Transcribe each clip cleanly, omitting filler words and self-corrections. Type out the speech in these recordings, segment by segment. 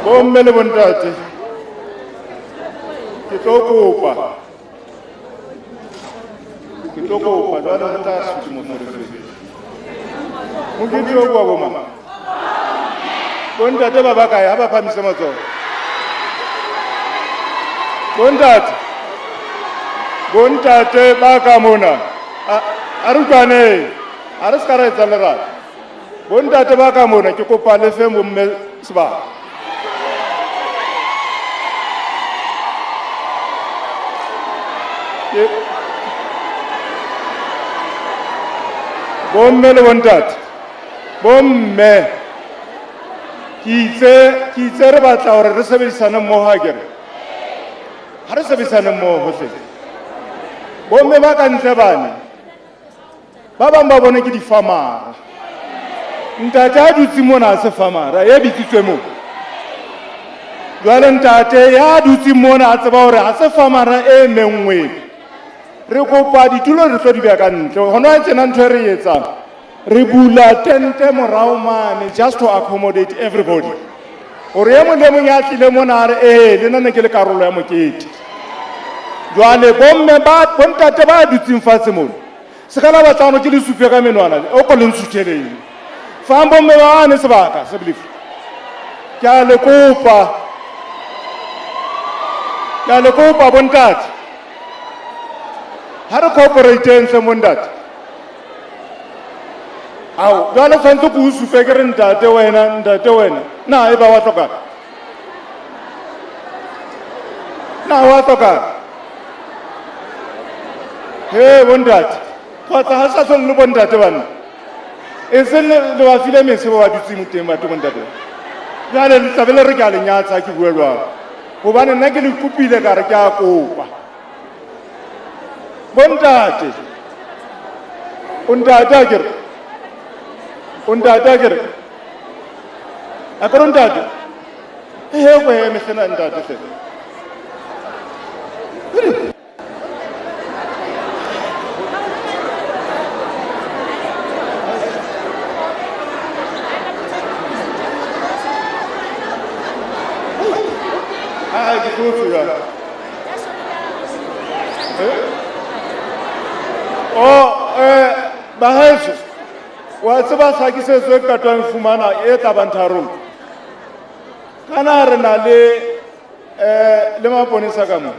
Bomme le bontate, ke tlo kopa jwale re tla suti moferefere. Mokete o bua bomama. Bontate ba bakae ha ba phamise matsoho. Bontate ba ka mona. A re utlwaneng, a re ska ra etsa lerata. Bontate ba ka mona ke kopa le fe bomme sebaka. Bomme le bontate, bomme, ki itse re batla hore re sebedisane mmoho akere. Ha re sebedisane mmoho hle. Bomme ba ka ntle bane, ba bang ba bone ke difamara. Ntate a dutse mona a se famara, e bitsitswe mo. Jwale ntate ya dutse mona a tseba hore ha se famara e menngwe. Re kopa ditulo re tlo di beha ka ntle. Hona tjena ntho e re etsang. Re bula tente morao mane just to accommodate everybody. Hore e mong le mong ya tlile mona re le nna ne ke le karolo ya mokete. Jwale bomme ba bontate ba dutseng fatshe mona. Se ka la batlano ke le supe ka menwana o ko le nsutheleng. Fa bomme ba ne sebaka se bilifu. Ke a le kopa bontate. Ha re cooperate ntle mondate. Au, jwale tshwantse ko supe ke re ntate wena. Na e ba wa hloka. He bontate. Kgotsa ha sa tlhole le bontate bana. E se le wa file mese ba dutse moteng batho bontate. Jwale le tlabele re ka le nyatsa ke bua jwang. Hobane nna ke le kopile ka re ke a kopa. Bontate akere. Akere ntate. He go eme sena ntate se. ke tlotse ya baheso wa tseba tlhakisetso e ka twang fumana e tlabang tharong kana re na le maponesa ka mo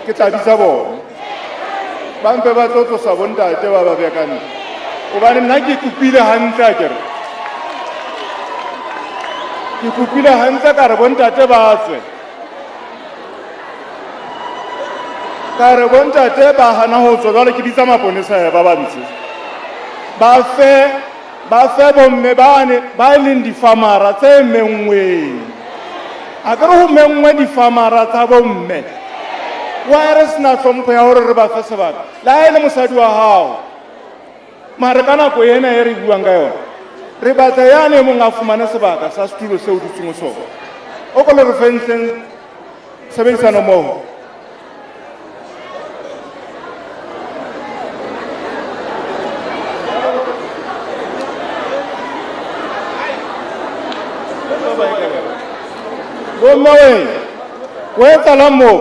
ke tla bitsa bona ba mpe ba tlo tlosa bontate ba ba bekane gobane nna ke kopile hantle akere ke kopile hantle ka re bontate ba tswe ka re bontate ba hana ho tswa jwale ke bitsa maponesa ba bantse ba fe bomme ba leng difamara tse menngweng a ke re ho menngwe difamara tsa bomme wa re sena hlompho ya hore re ba fe sebaka le ha e le mosadi wa hao mare ka nako ena e re buang ka yona re batla yane mong a fumane sebaka sa setulo seo dutseng ho sona o ko le re fentseng sebedisano mmoho bomme o etsalang moo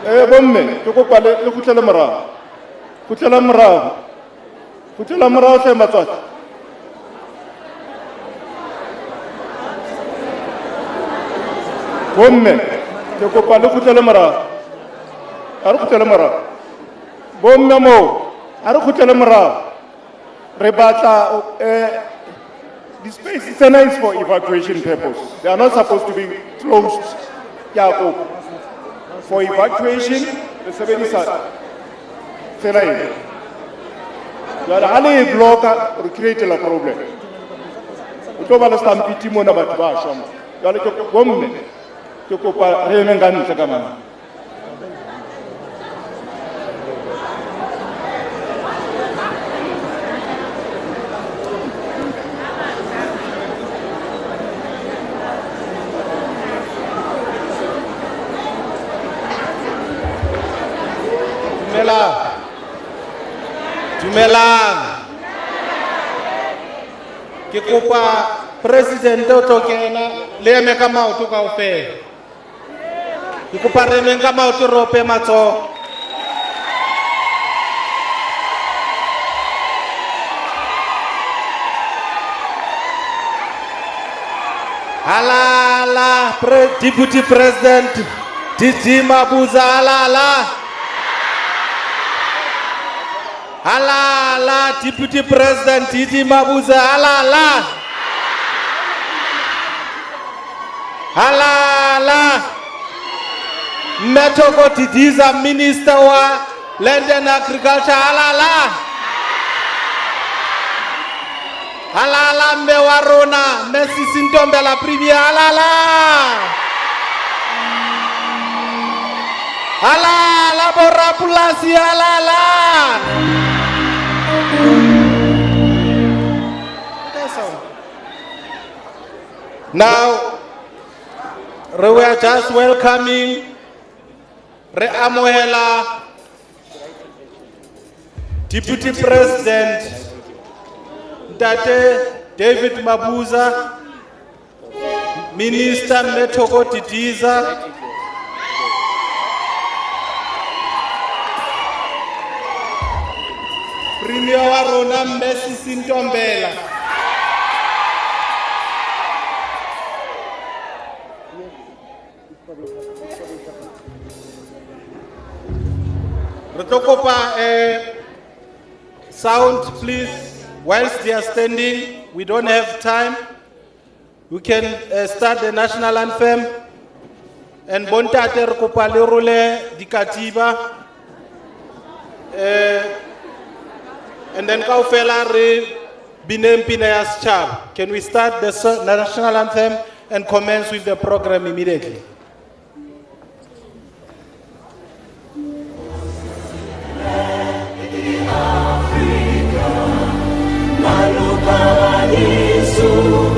bomme ke kopa le kgutlele morago kgutlela morago hle matswadi bomme ke kopa le kgutlele morago a re kgutlele morago bomme moo a re kgutlele morago re batla the space is nice for evacuation purpose. They are not supposed to be closed. Yeah, for evacuation, the sebedisa tsela ena. Jwale ha le bloka re create la problem. O tlo ba le stampiti mona batho ba shwa mo. Jwale ke bomme ke kopa re eme ka ntle ka mama. Dumelang. Ke kopa president o tlo kena le eme ka maoto kaofela. Ke kopa re emeng ka maoto re ope matsoho. Halala, Deputy President DG Mabuza halala. Halala, Deputy President Titi Mabuza, halala. Halala. Metoko Tidiza, Minister wa Land and Agriculture, halala. Halala, Mewarona, Messi Sintombela Premier, halala. Halala, Borapulasi, halala. Now, we were just welcoming Re'amohela, Deputy President Ntate David Mabuza, Minister Metoko Tidiza, Premier wa rona Messi Sintombela. Sound, please. Whilst they are standing, we don't have time. We can start the national anthem. And bontate re kopa le role dikatiba. And then kaofela re bine mpina ya setjhaba. Can we start the national anthem and commence with the program immediately? Solo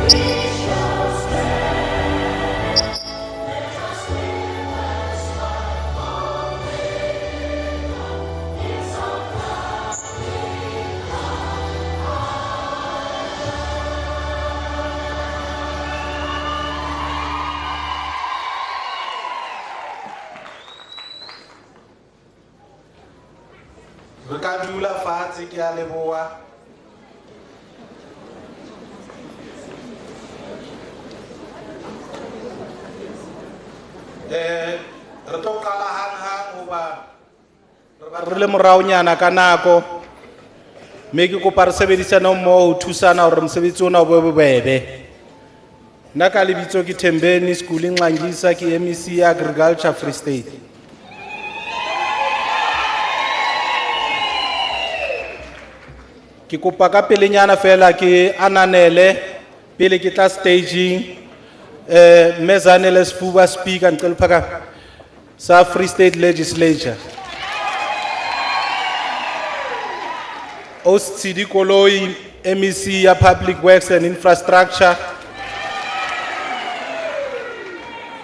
Re ka dula fatshe ke a leboha. Re tlo qala hang hoba re le moraonyana ka nako, mme ke kopa re sebedisane mmoho ho thusana hore mosebetsi ona o be bobebe. Nna ka lebitso ke Thembeni Schooling Nxangisa, ke MEC ya Agriculture Free State. Ke kopa ka pelenyana fela ke ananele pele ke tla staging Mezanele Sfuba speaker ngicela phaka sa Free State Legislature. Ostsidi Koloi MEC ya Public Works and Infrastructure.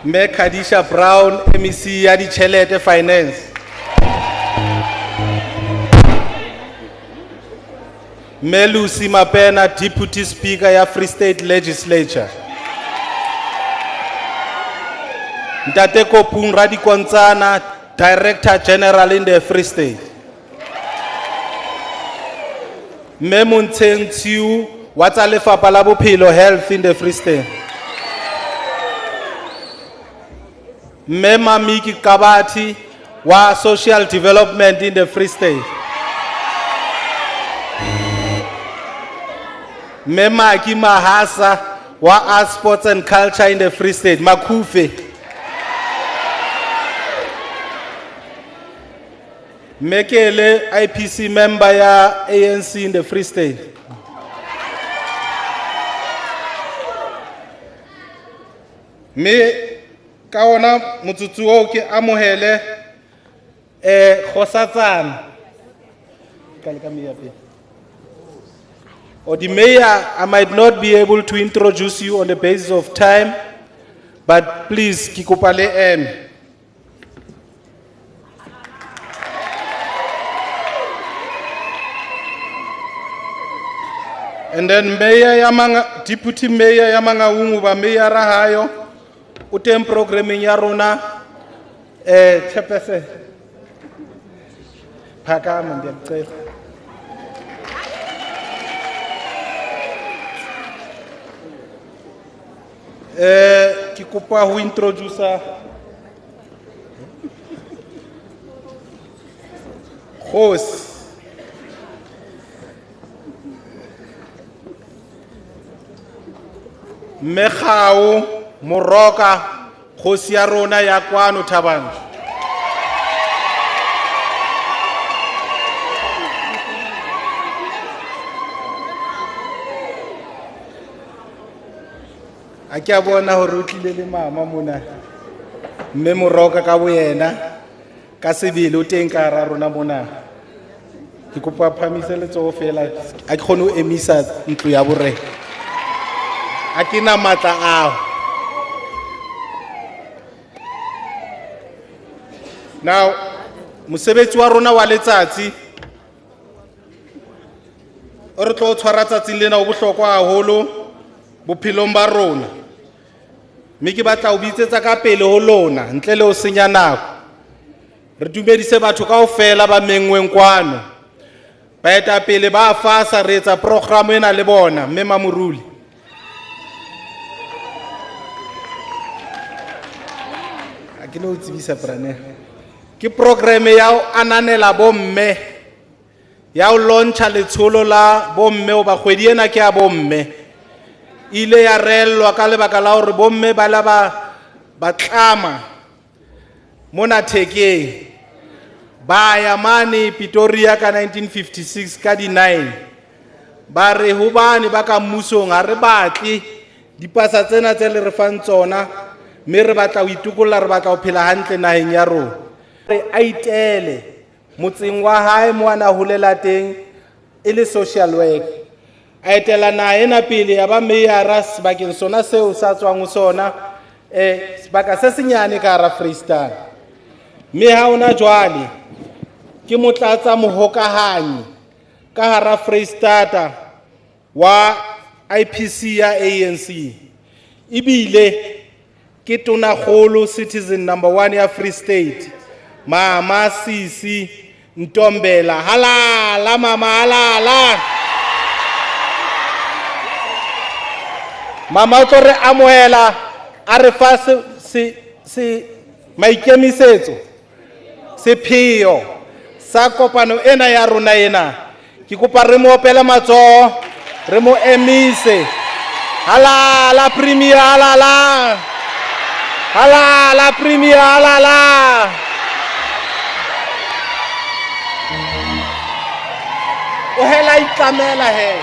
Me Khadisha Brown MEC ya Ditjhelete Finance. Me Lucy Mapena Deputy Speaker ya Free State Legislature. Ntate Kopung Radikontsana Director General in the Free State. Me Nchu wa tsa lefapha la bophelo health in the Free State. Me Mamiki Kabati wa social development in the Free State. Me Maki Mahasa wa arts, sports and culture in the Free State. Makufe. Mekele IPC member ya ANC in the Free State. Me kaona mutsutsu o ke amohele Khosatsana. Or the mayor, I might not be able to introduce you on the basis of time, but please kikupale M. And then Mayor Yamanga, Deputy Mayor Yamanga Unguba, Mayor Rahayo, Utem programming Yarona, Chapese, Pakam and the Kikupa who introduce host. Mekhao Moroka Khosiarona ya kwano Thabang. A ke a bona hore o tlile le mama mona. Mme Moroka ka boyena ka sebele o teng ka ra rona mona. Ke kopa phamise letsogo fela a ke khone o emisa ntlo ya borre. Akina mata ao. Now, mosebetsi wa rona wa letsatsi o re tlo tshwara tsatsing lena o bohlokwa haholo bophelong ba rona. Mme ke batla o bitsetsa ka pele ho lona ntle le ho senya nako. Re dumedise batho kaofela ba mengweng kwano. Baeta pele ba fasa re etsa program ena le bona mme Mamoruli. Ke program ya ananela bomme ya o launcha letsholo la bomme o ba kgwedi ena ke a bomme ile ya rellwa ka lebaka la hore bomme ba la ba tlama mona Thekeng ba ya mane Pretoria ka 1956 ka di 9 ba re hobane ba ka mmusong ha re batle dipasa tsena tse le re fang tsona mme re batla ho itukolla re batla ho phela hantle naheng ya rona re a itele motseng wa hae mo ana holela teng e le social work a etela naha ena pele ya ba meyara sebakeng sona seo sa tswang ho sona sebaka se senyane ka hara Freistata. Mme ha hona jwale ke motlatsa mohokahanyi ka hara Freistata wa IPC ya ANC. Ibile ke tonakgolo citizen number 1 ya Free State, Mama Sisi Ntombela. Halala mama, halala. Mama o tlo re amohela a re fa se maikemisetso sepheo sa kopano ena ya rona ena. Ke kopa re mo opela matsoho, re mo emise. Halala Premier, halala. Halala Premier, halala. O hela ikamela he.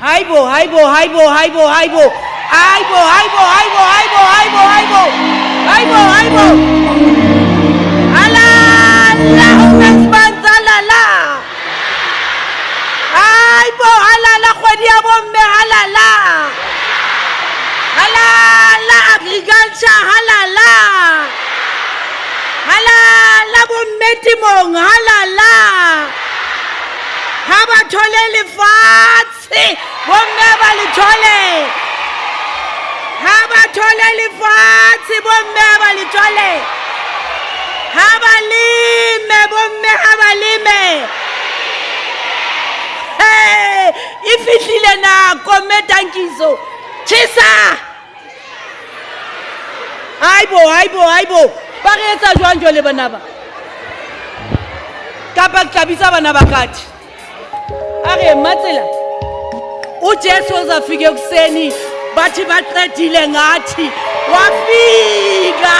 Haibo. Halala, halala. Haibo, halala, kgwedi ya bomme, halala. Halala, agriculture, halala. Halala, bomme temong, halala. Ha ba thole lefatshe, bomme ba le thole. Ha ba thole lefatshe, bomme ba le thole. Ha ba lime, bomme ha ba lime. Hey, ifihlile nako metankiso. Tshisa. Haibo. Ba re etsa jwang jwale bana ba? Kapa tlabisa bana ba kathi. Are matsela. uJesu uzafika ekuseni bathi baqedile ngathi wafika.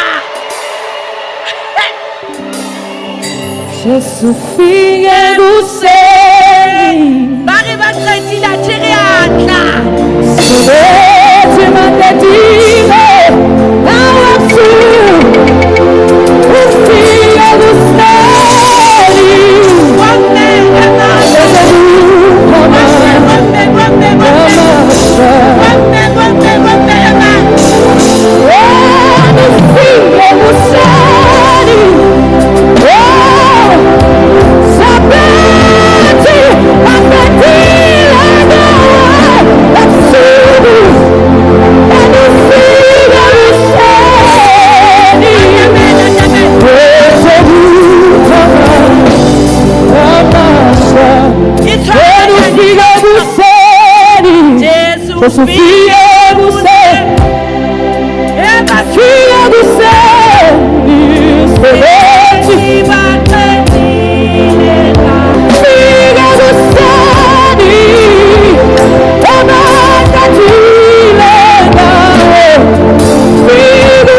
Jesu fike ekuseni. Bari baqedile athi riyatla. Sebethi mandedile nawe ufike ekuseni. Sofia você filha do céu, excelente, filha do céu, amada de legal, filho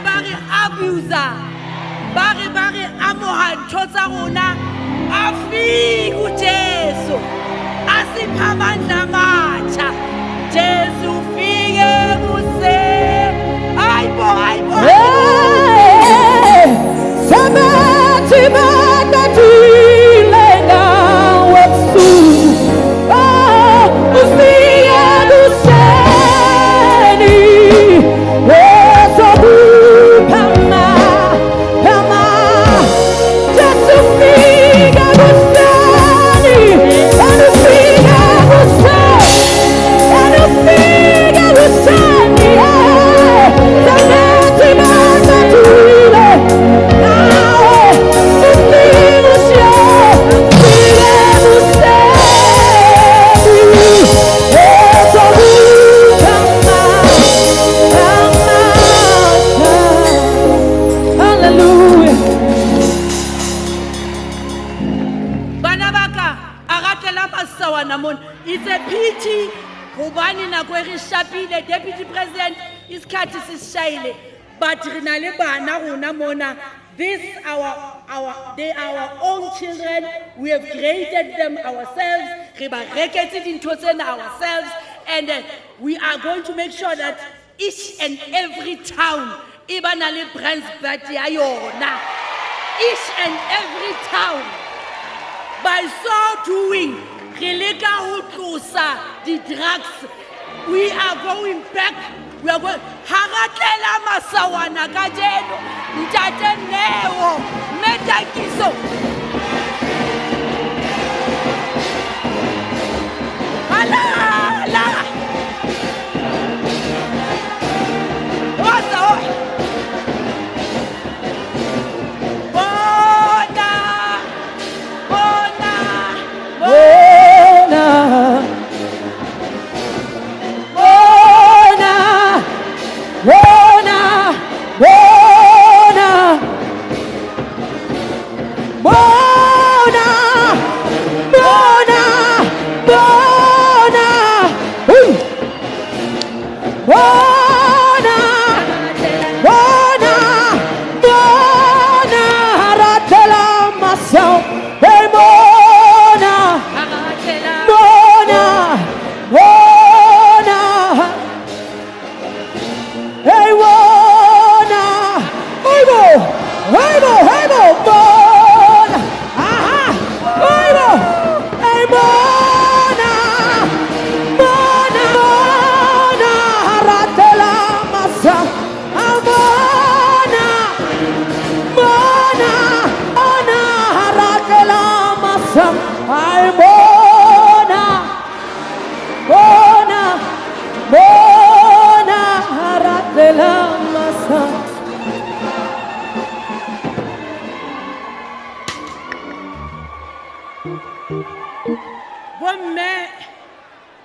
bari abuser, bari amoha ntotsa rona afika uJesu asipha amandla amatsha. Jesu ufike kuse hayibo sabathi bakadile nawe ufike kuseni. Sabathi Hobani na kwe re shapile Deputy President isikhathi sisishayile but rina le bana rona mona they are our own children. We have created them ourselves. Re ba reketse dintho tsena ourselves, and we are going to make sure that each and every town iba na le brands bat ya yona. Each and every town. By so doing, re leka ho tlosa di drugs. We are going back. We are going. Haratlela masawana kajeno. Ntate Neo. Metakiso. Ala. What's up?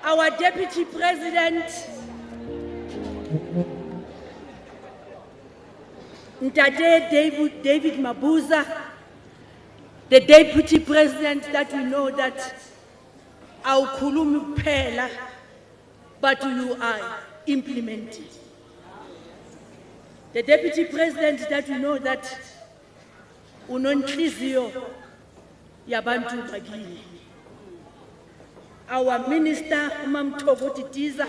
Our Deputy President, Ntate David Mabuza, the Deputy President that we know that our khulumi kuphela, but you are implementing. The Deputy President that we know that unonhliziyo yabantu bakini. Our Minister, Mamtogotitiza,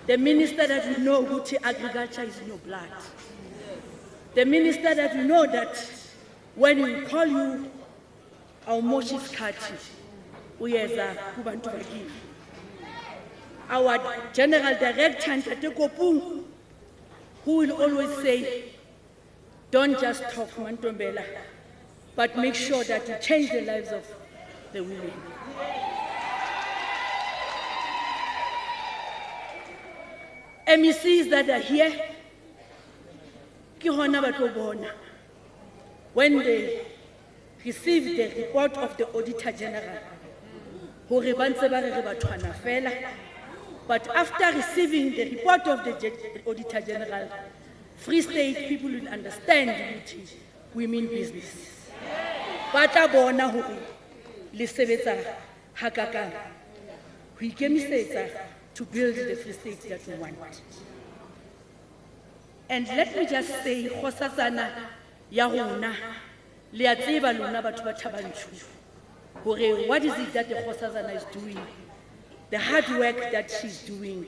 the Minister that we know Gucci agriculture is in your blood. The Minister that we know that when we call you, our Moshi's Kati, Uyeza Kubantu Bagini. Our General Director, Ntate Kopung, who will always say, don't just talk Mantombela, but make sure that you change the lives of the women. MECs that are here, when they received the report of the Auditor General, but after receiving the report of the Auditor General, Free State people will understand that we mean business. But abona hore le sebetsa hakaka ho ikemisetsa to build the Free State that we want. And let me just say, Khosazana ya rona le a tseba lona batho ba Thaba Nchu hore what is it that the Khosazana is doing, the hard work that she's doing,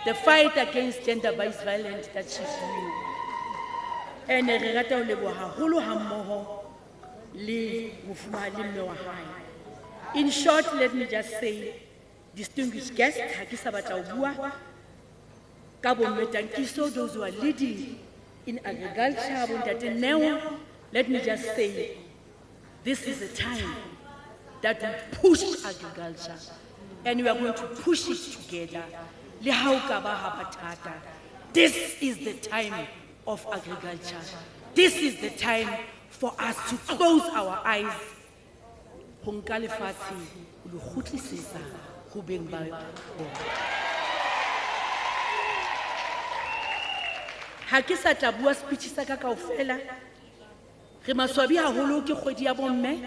the fight against gender-based violence that she's doing. And re rata ho leboha haholo hammoho le mofumahadi mme wa hae. In short, let me just say, distinguished guests, ha ke sa batla ho bua ka bomme Tankiso, those who are leading in agriculture, Bontate Neo, let me just say, this is a time that we push agriculture, and we are going to push it together. This is the time of agriculture. This is the time for us to close our eyes. Ha ke sa tla bua speech sa ka kaofela, re maswabi haholo ke kgwedi ya bomme,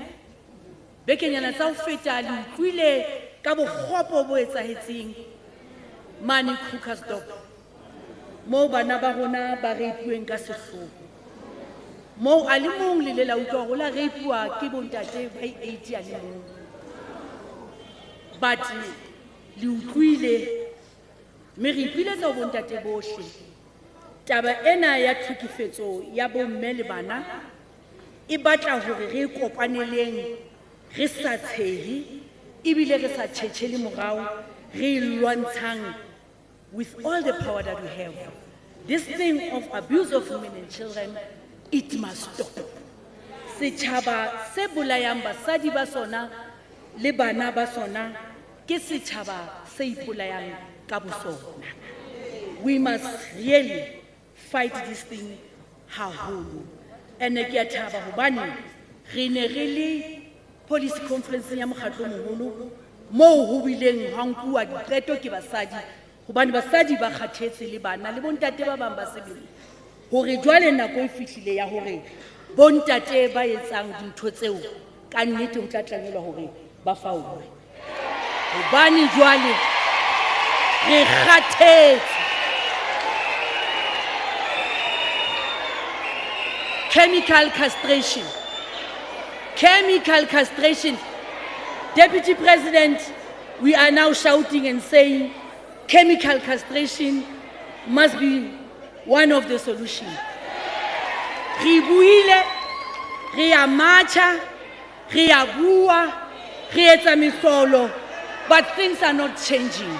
bekenyana tsa ho feta le utlwile ka bokgopo bo etsahetseng mane Krugersdorp mo bana ba rona ba reipuweng ka sehloho mo a le mong le le la utlwa go la reipuwa ke bontate ba 80 a le mong but le utlwile mme re ipiletsa bontate bohle taba ena ya tlhekefetso ya bomme le bana e batla hore re kopaneleng re sa tshehi ebile re sa tshetshe morao re lwantshang with all the power that we have. This thing of abuse of women and children, it must stop. Setjhaba se bolayang basadi ba sona le bana ba sona ke setjhaba se ipolayang ka bosona. We must really fight this thing haholo. And ke a thaba hobane re ne re le policy conference ya mokgatlo moholo mo ho bileng ha nkuwa diqeto ke basadi hobane basadi ba kgathetse le bana le bontate ba bang ba sebele hore jwale nako e fihlile ya hore bontate ba etsang dintho tseo ka nnete ho tla tlamelwa hore ba faulwe hobane jwale re kgathetse. Chemical castration. Deputy President, we are now shouting and saying chemical castration must be one of the solutions. Re buile, re a marcha, re a bua, re etsa mehlolo, but things are not changing.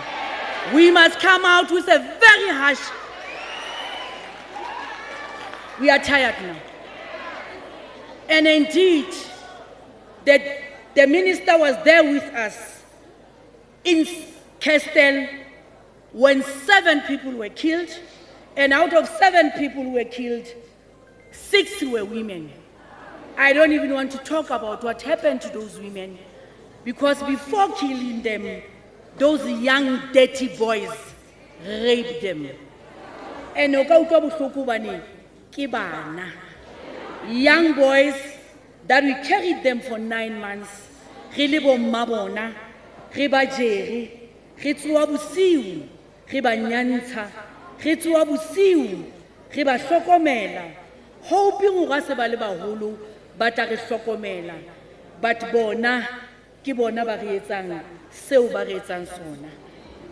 We must come out with a very harsh. We are tired now. And indeed, the minister was there with us in Kestel when 7 people were killed, and out of 7 people who were killed, 6 were women. I don't even want to talk about what happened to those women, because before killing them, those young dirty boys raped them. And young boys that we carried them for 9 months. Re le bo mabona, re ba jere, re tsoa bosiu, re ba nyantsha, re tsoa bosiu, re ba hlokomela. Hoping hore se ba le baholo ba tla re hlokomela. But bona ke bona ba re etsang seo ba re etsang sona.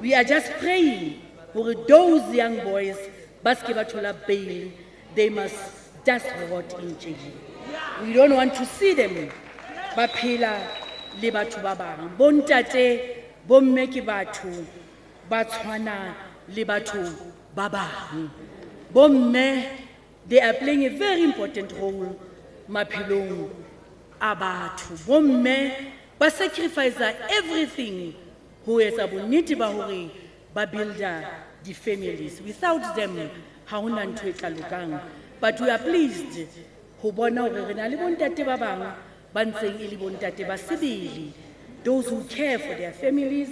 We are just praying for those young boys ba ske ba thola bail. They must just rot in jail. We don't want to see them ba phela le batho ba bang. Bontate bomme ke batho ba tshwana le batho ba bang. Bomme, they are playing a very important role maphelong a batho. Bomme ba sacrifice everything ho etsa bonnete ba hore ba builda the families. Without them ha hona ntho e tla lokang. But we are pleased ho bona hore re na le bontate ba bang ba ntseng e le bontate ba sebele, those who care for their families,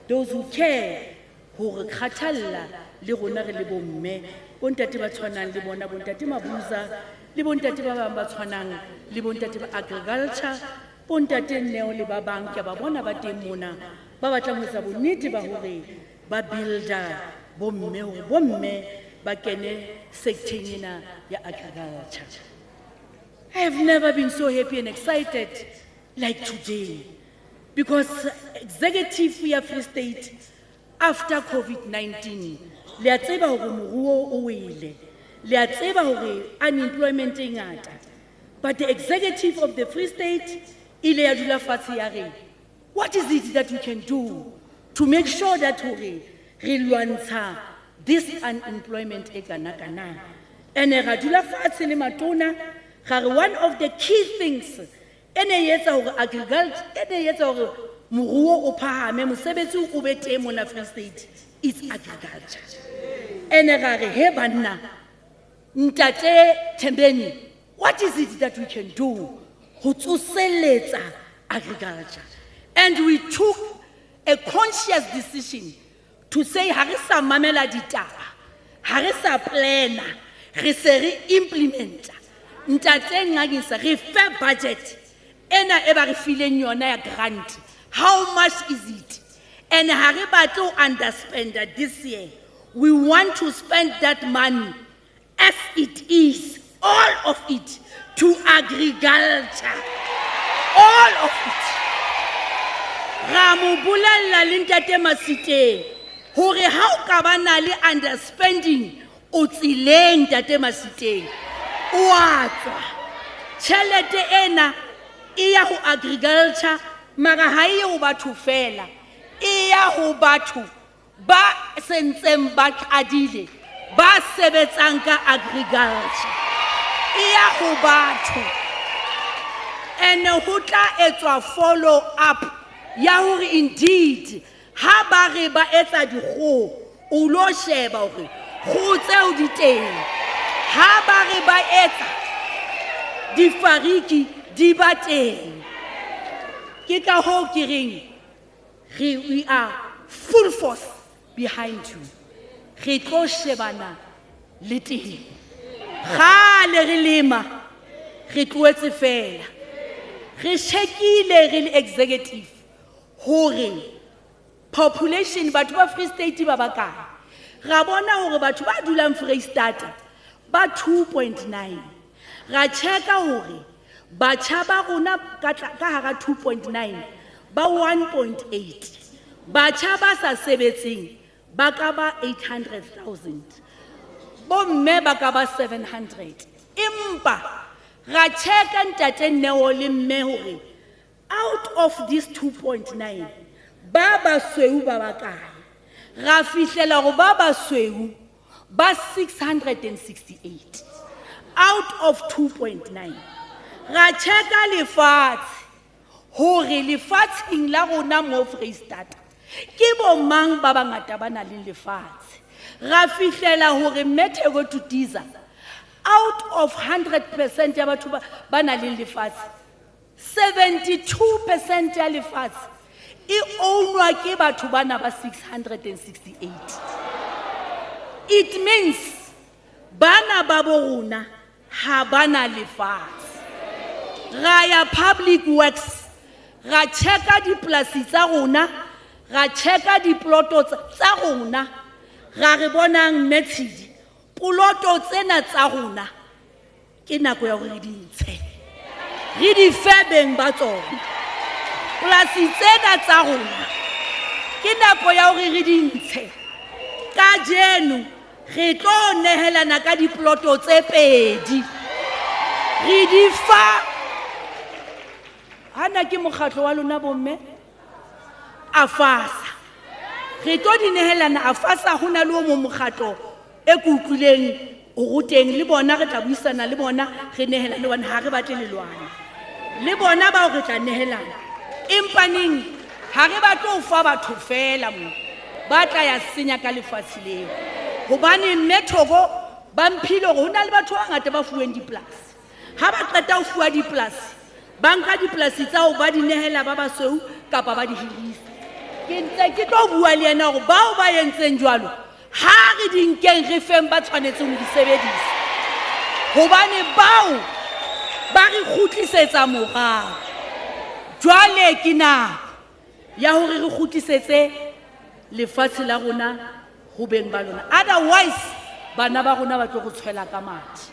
those who care ho re khathalla le rona re le bomme, bontate ba tshwanang le bona bontate Mabuza le bontate ba bang ba tshwanang le bontate ba agriculture, bontate Neo le ba bang ke ba bona ba teng mona ba batla ho etsa bonnete ba hore ba builda bomme hore bomme ba kene sector ena ya agriculture. I have never been so happy and excited like today, because executive ya Free State after COVID-19 le a tseba hore moruo o wele, le a tseba hore unemployment e ngata, but the executive of the Free State ile ya dula fatshe ya re, what is it that we can do to make sure that re lwantsha this unemployment e kana kana? And ra dula fatshe le matona. One of the key things ene yetsa hore agriculture ene yetsa hore moruo o phahame mosebetsi o be teng mona Free State is agriculture. Ene ga re he banna ntate Thembeni, what is it that we can do ho tsoseletsa agriculture? And we took a conscious decision to say ha re sa mamela ditaba, ha re sa plana, re se re implementa. Ntate ngagisa re fair budget ena e ba re fileng yona ya grant. How much is it? And ha re batle ho underspend this year. We want to spend that money as it is, all of it, to agriculture. All of it. Ra mo bolella le ntate Masiteng hore ha o ka ba na le underspending o tsileng ntate Masiteng o a tswa tšhelete ena e ya ho agriculture mara ha e ho batho fela e ya ho batho ba sentseng ba qadile ba sebetsang ka agriculture e ya ho batho and ho tla etswa follow up ya hore indeed ha ba re ba etsa dikgo o lo sheba hore go tseo di teng ha ba re ba etsa difariki di ba teng ke ka ho ke reng we are full force behind you re tlo shebana le teng ga le re lema re tloetse fela re shekile re le executive hore population batho ba Free State ba bakae ra bona hore batho ba dulang Freistata ba 2.9 ra checka hore batjha ba rona ka hara 2.9 ba 1.8 batjha ba sa sebetseng ba ka ba 800,000 bomme ba ka ba 700 impa ra checka ntate Neo le mme hore out of this 2.9 ba basweu ba bakae ra fihlela go ba basweu ba 668 out of 2.9 ra checka lefatshe hore lefatsheng la rona mo Freistata ke bo mang ba bangata ba na le lefatshe ra fihlela hore Metheko to Diza out of 100% ya batho ba na le lefatshe 72% ya lefatshe e ownwa ke batho bana ba 668 it means bana ba borona ha bana lefatshe ra ya public works ra checka diplasi tsa rona ra checka diploto tsa rona ra re bonang Methidi ploto tsena tsa rona ke nako ya hore di ntshe re di febeng ba tsona plasi tsena tsa rona ke nako ya hore re di ntshe ka jeno re tlo nehelana ka diploto tse pedi re di fa hana ke mokgatlo wa lona bomme afasa re tlo di nehelana afasa hona le mo mokgatlo e kutluleng o ruteng le bona re tla buisana le bona re nehela le bona ha re batle lelwana le bona ba re tla nehelana empaneng ha re batle ho fa batho fela mo ba tla ya senya ka lefatshe leo hobane Methoko ba mphile hore hona le batho ba ngata ba fuweng diplasi ha ba qeta ho fuwa diplasi ba nka diplasi tsa ho ba di nehela ba basweu kapa ba di hirisa ke ntse ke tlo bua le yena hore bao ba yentseng jwalo ha re dinkeng re feng ba tshwanetse ho di sebedisa hobane bao ba re khutlisetsa morao jwale ke na ya hore re khutlisetse lefatshe la rona ho beng ba lona otherwise bana ba rona ba tlo go tshwela ka mati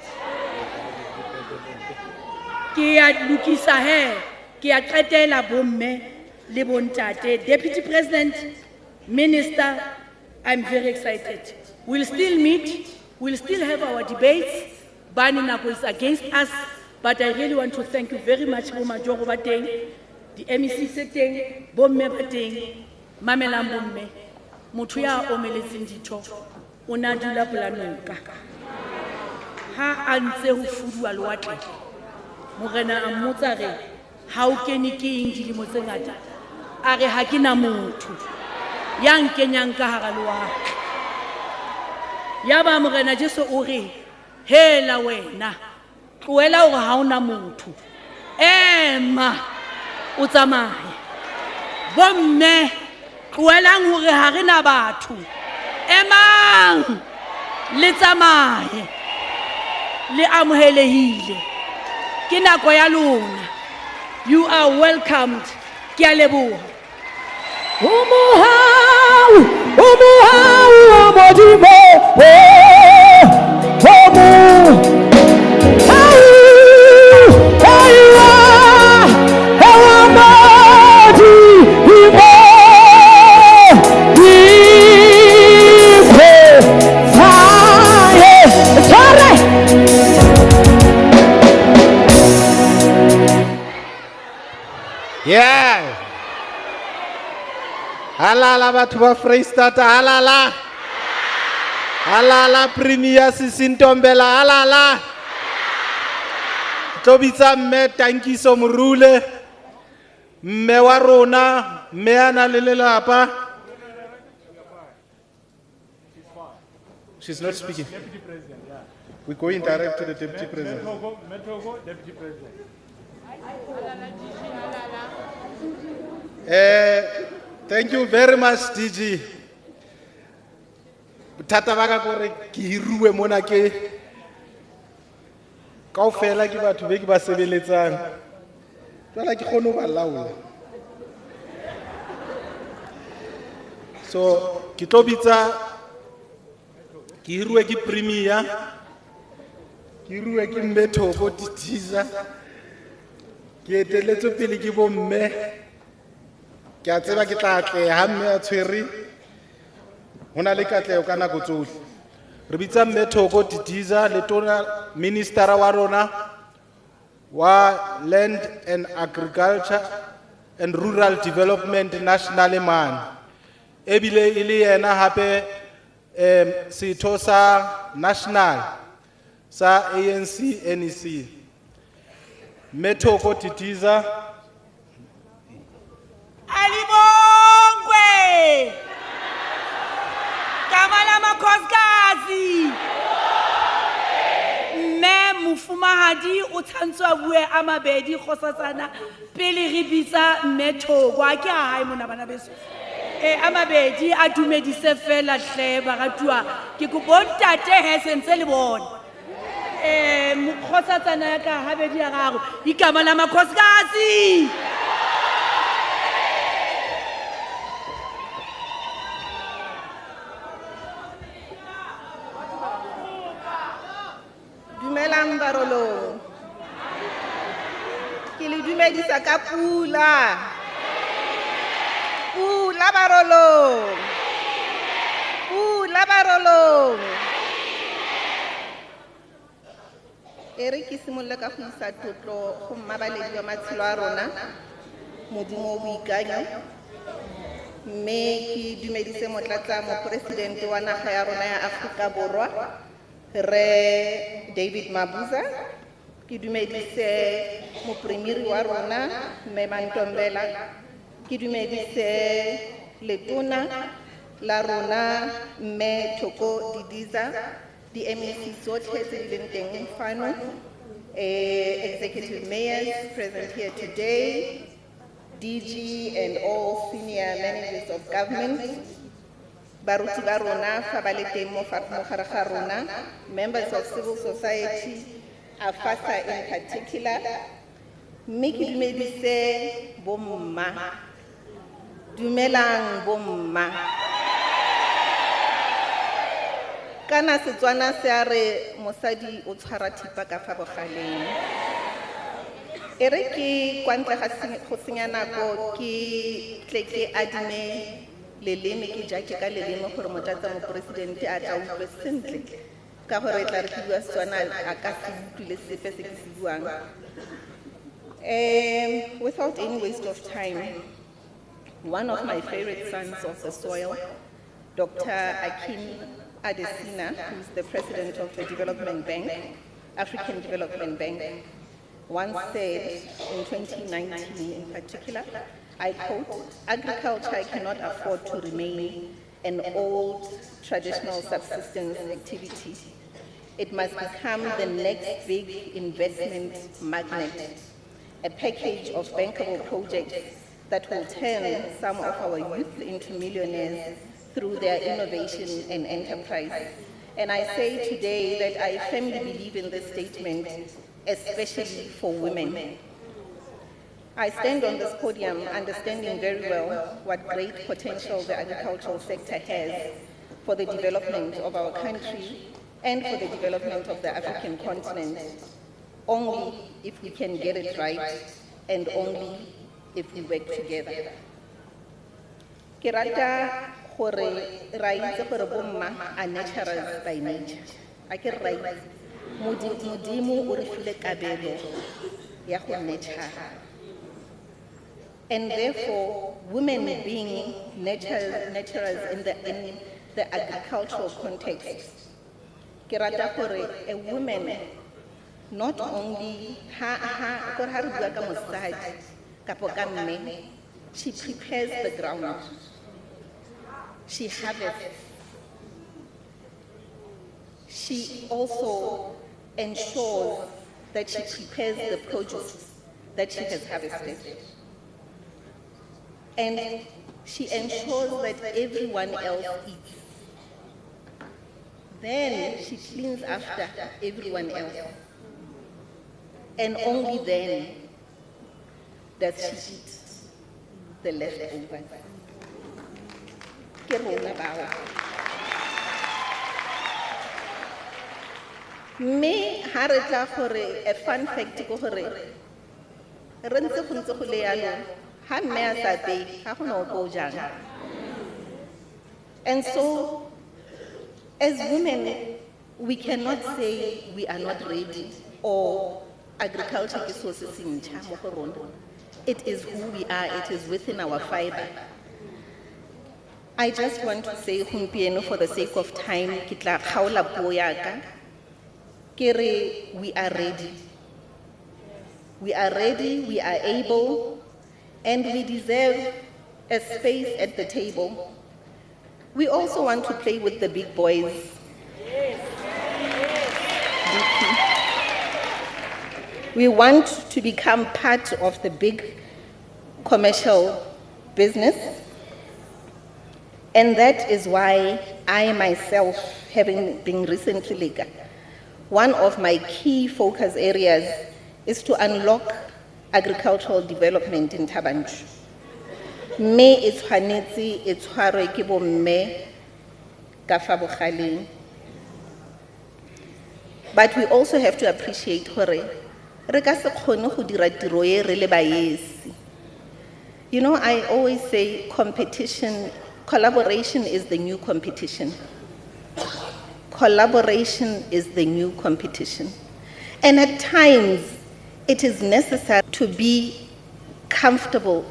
ke ya lukisa ke ya qetela bomme le bontate Deputy President Minister I'm very excited. We'll still meet, we'll still have our debates. Bani Nako is against us, but I really want to thank you very much for my job bateng, the MEC setting, bomme bateng, mamelang bomme, motho ya omeletseng ditho, o na dula Polanoka. Ha a ntse ho fuduwa lewatle. Morena a mmotsa re, ha o kene ke eng dilemo tse ngata? A re ha ke na motho. Yang kenyang ka hara lewatle ya ba morena Jesu o re hela wena tloela hore ha ona motho ema o tsamaye bomme tloelang hore ha re na batho emang le tsamaye le amohelehile ke nako ya lona you are welcomed ke a leboha Umuhawi, umuhawi omodibo, Yeah. Halala batho ba Freistata, halala. Halala Premier Sisintombela, halala. Tobitsa mme Tankiso Mrule. Mme wa rona, mme ana le lelapa. She's not speaking. Deputy President, yeah. We're going direct to the Deputy President. Metro, Deputy President. Thank you very much, DG. Tata baka kore ki hiruwe mona ke kaofela ke batho be ke ba sebeletsang. Tsala ke kgone ba laola. So ke tlo bitsa ki hiruwe ke Premier, ki hiruwe ke Mmetho go titiza. Ke eteletse pele ke bomme. Ke a tseba ke tla tleha mme a tshwere hona le katleho ka nako tsohle. Re bitsa Mmetho go titiza le tona minister wa rona wa Land and Agriculture and Rural Development national man. Ebile ile yena hape setho sa national sa ANC NEC. Mmetho go titiza Alibongwe Kamala Makhosikazi Mme Mofumahadi o tshwantswa bue a mabedi kgosatsana pele re bitsa Mmetho kwa ke hae mona bana beso a mabedi a dumedise fela hle baratuwa ke go bontate he sentse le bona kgosatsana ya ka habedi ya gago Kamala Makhosikazi Dumelang barolo. Ke le dumedisa ka pula. Pula barolo. Pula barolo. Ere ke simolle ka go isa tlotlo go mmabaledi wa matshelo a rona. Modimo o boikanyo. Mme ke dumedise motlatsa mopresidente wa naga ya rona ya Afrika Borwa. Re David Mabuza, ki dumedise mo premier wa rona Mme Mantombela, ki dumedise letona la rona Mme Thoko Didiza, di MEC tsotlhe tse di leng teng fano, executive mayors present here today, DG and all senior managers of government, baruti ba rona fa ba le teng mo gare ga rona, members of civil society, AFASA in particular, mme ke dumedise bomma. Dumelang bomma. Kana Setswana se a re mosadi o tshwara thipa ka fa bogaleng. Ere ke kwa ntle ga go senya nako ke tle ke adime leleme ke jake ka leleme gore motlatsa mopresidente a tla utlwe sentle ka gore tla re ke bua Setswana a ka se utlwile sepe se ke se buang. Without any waste of time, one of my favorite sons of the soil, Dr. Akin Adesina, who is the president of the Development Bank, African Development Bank, once said in 2019 in particular, I quote, agriculture cannot afford to remain an old traditional subsistence activity. It must become the next big investment magnet, a package of bankable projects that will turn some of our youth into millionaires through their innovation and enterprise. And I say today that I firmly believe in this statement, especially for women. I stand on this podium understanding very well what great potential the agricultural sector has for the development of our country and for the development of the African continent, only if we can get it right and only if we work together. Ke rata gore ra itse gore bomma are naturals by nature. A ke ra itse modimo o re file kabelo ya go nature. And therefore, women being naturals in the agricultural context, ke rata gore a woman not only gore ha re bua ka mosadi kapo ka mme, she prepares the ground, she harvests, she also ensures that she prepares the produce that she has harvested. And she ensures that everyone else eats. Then she cleans after everyone else. And only then does she eat the leftovers. Ke rona bao. Me ha re tla gore a fun fact ko gore re ntse go ntse go le yalo. And so, as women, we cannot say we are not ready or agriculture is so sintha mo go rona. It is who we are, it is within our fiber. I just want to say gompieno for the sake of time, ke tla kgaola puo ya ka. Ke re we are ready. We are ready, we are able, and we deserve a space at the table. We also want to play with the big boys. We want to become part of the big commercial business. And that is why I myself, having been recently leader, one of my key focus areas is to unlock agricultural development in Thaba. Me it's tshwanetse e tshwarwe ke bomme ka fa bogaleng. But we also have to appreciate gore re ka se kgone go dira tiro e re le baesi. You know, I always say collaboration is the new competition. Collaboration is the new competition. And at times, it is necessary to be comfortable,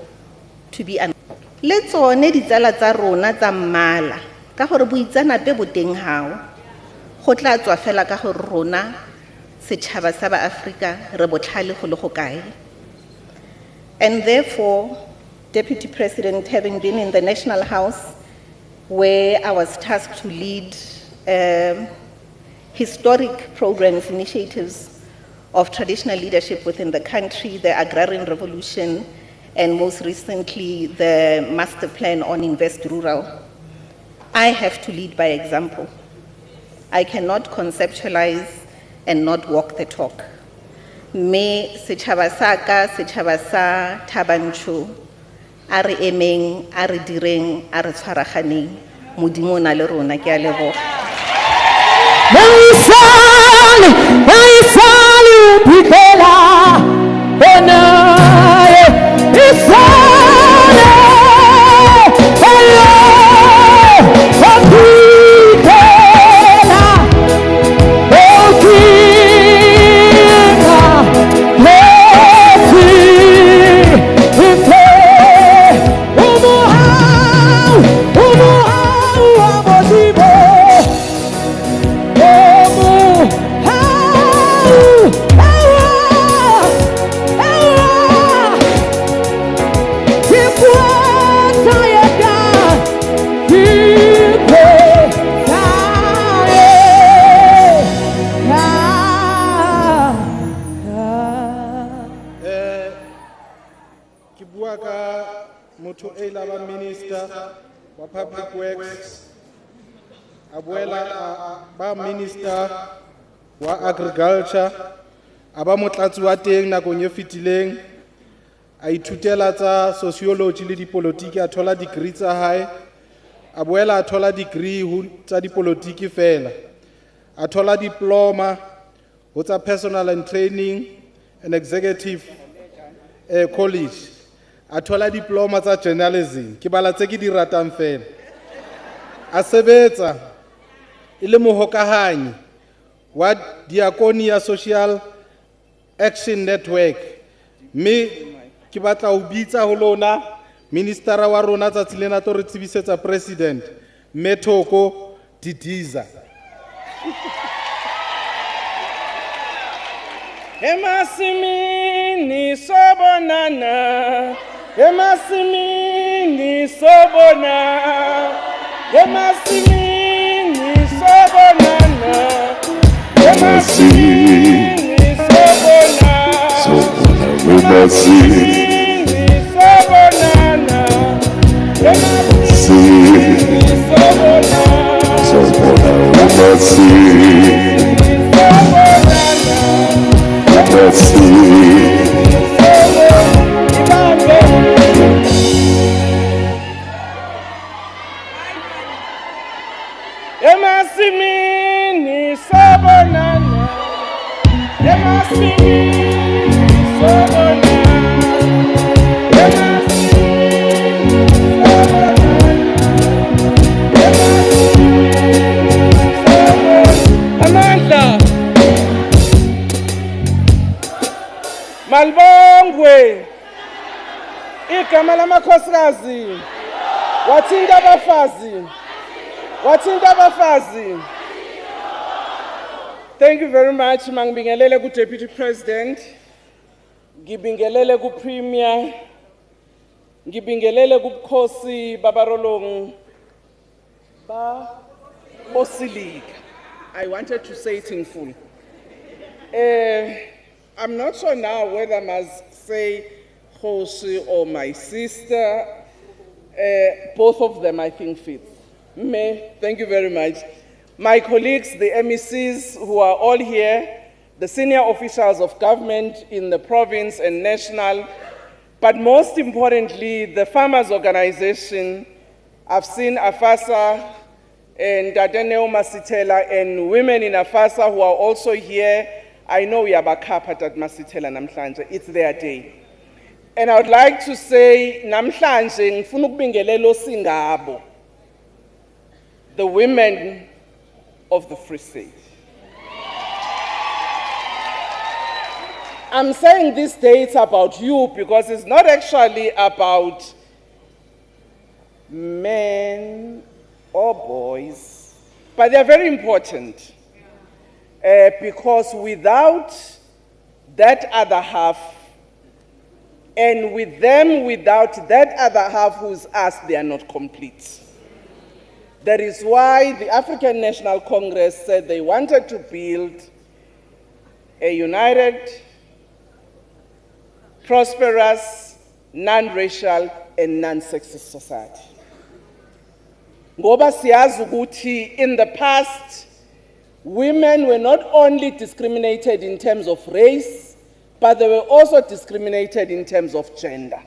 to be let's one ditsala tsa rona tsa mmala ka gore boitsanape bo teng hao go tla tswa fela ka gore rona setšhaba sa ba Africa re botlhale go le go kae. And therefore, Deputy President, having been in the National House where I was tasked to lead historic programs, initiatives of traditional leadership within the country, the agrarian revolution, and most recently, the master plan on Invest Rural, I have to lead by example. I cannot conceptualize and not walk the talk. Me setšhaba sa ka, setšhaba sa Thaba Nchu, a re emeng, a re direng, a re tshwaraganeng, Modimo o na le rona, ke a leboga. Minister wa Public Works, abuela ba Minister wa Agriculture, aba motlatsi wa teng nakong e fetileng, a ithutela tsa sociology le dipolotiki, a thola degree tsa hae, a boela a thola degree ho tsa dipolotiki fela, a thola diploma ho tsa personal and training and executive college, a thola diploma tsa journalism, ke bala tse ke di ratang fela, a sebetsa e le mohokahanyi wa Diakonia Social Action Network, mme ke batla ho bitsa ho lona ministera wa rona tsatsi lena to re tsebisetsa president Methoko Didiza. Emasimini sobonana, emasimini sobona, emasimini sobonana, emasimini sobona, emasimini sobonana, emasimini sobona, Emasimini sobonana, emasimini sobona, emasimini sobona, Amandla. Malibongwe, igama lamakhosikazi, wathinta abafazi. Thank you very much. Mangibingelele ku Deputy President, ngibingelele ku Premier, ngibingelele ku Bukhosi Babarolong ba Bosilig. I wanted to say it in full. I'm not sure now whether I must say Khosi or my sister. Both of them I think fit. Thank you very much. My colleagues, the MECs who are all here, the senior officials of government in the province and national, but most importantly, the farmers' organization. I've seen AFASA and Dadeneo Masitela and women in AFASA who are also here. I know we are bakapat at Masitela namhlanje. It's their day. And I would like to say, namhlanje ngifuna ukubingelelo singabo, the women of the Free State. I'm saying this day it's about you because it's not actually about men or boys, but they're very important because without that other half, and with them without that other half who's us, they are not complete. That is why the African National Congress said they wanted to build a united, prosperous, non-racial, and non-sexist society. Ngoba siyazi ukuthi in the past, women were not only discriminated in terms of race, but they were also discriminated in terms of gender.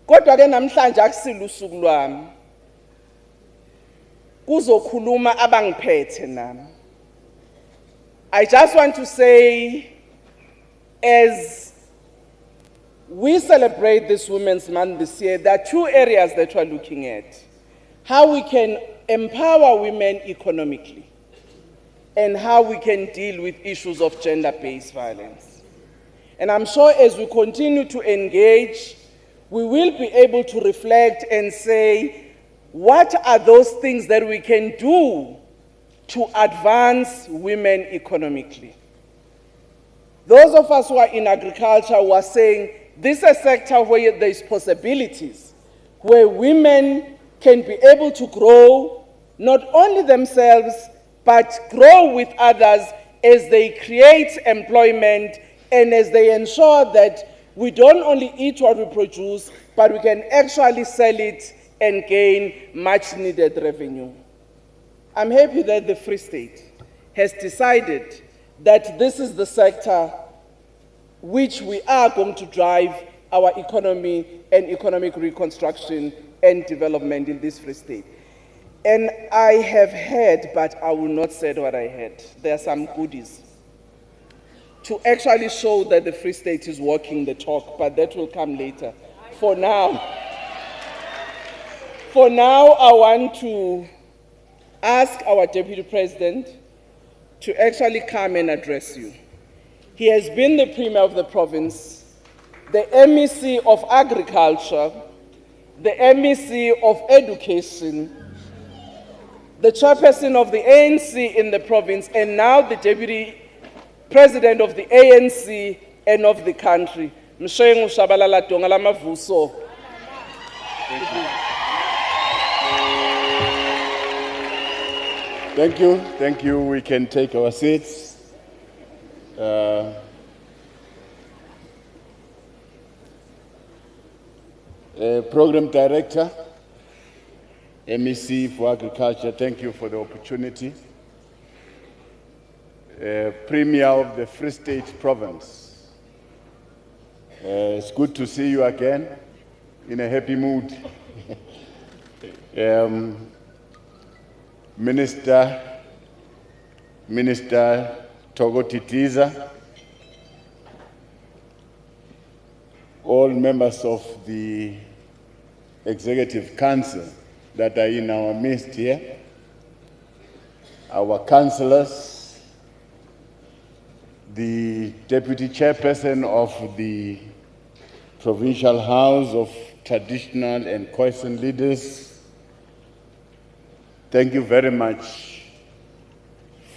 Kodwa ke namhlanje akusilo usuku lwami. Kuzokhuluma abangiphethe nami. I just want to say, as we celebrate this Women's Month this year, there are two areas that we're looking at. How we can empower women economically and how we can deal with issues of gender-based violence. And I'm sure as we continue to engage, we will be able to reflect and say, what are those things that we can do to advance women economically? Those of us who are in agriculture were saying, this is a sector where there's possibilities, where women can be able to grow, not only themselves, but grow with others as they create employment and as they ensure that we don't only eat what we produce, but we can actually sell it and gain much needed revenue. I'm happy that the Free State has decided that this is the sector which we are going to drive our economy and economic reconstruction and development in this Free State. And I have heard, but I will not say what I heard. There are some goodies to actually show that the Free State is walking the talk, but that will come later. For now, I want to ask our Deputy President to actually come and address you. He has been the Premier of the province, the MEC of Agriculture, the MEC of Education, the Chairperson of the ANC in the province, and now the Deputy President of the ANC and of the country. Mshengu shabalala donga la mavuso. Thank you. We can take our seats. Program Director, MEC for Agriculture, thank you for the opportunity. Premier of the Free State Province, it's good to see you again in a happy mood. Minister Togotitiza, all members of the Executive Council that are in our midst here, our councillors, the Deputy Chairperson of the Provincial House of Traditional and Khoisan Leaders, thank you very much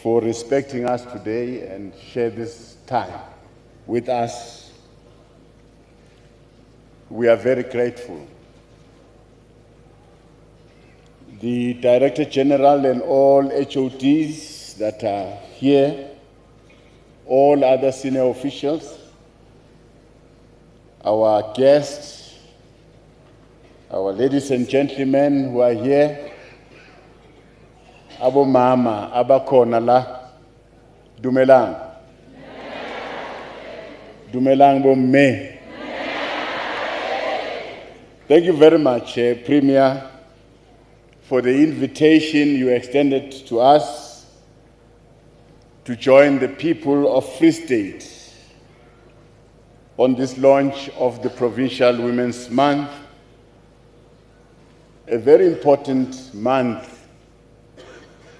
for respecting us today and share this time with us. We are very grateful. The Director General and all HODs that are here, all other senior officials, our guests, our ladies and gentlemen who are here, Abo Mama, Abakhona la, Dumelang. Dumelang Bomme. Thank you very much, Premier, for the invitation you extended to us to join the people of Free State on this launch of the Provincial Women's Month, a very important month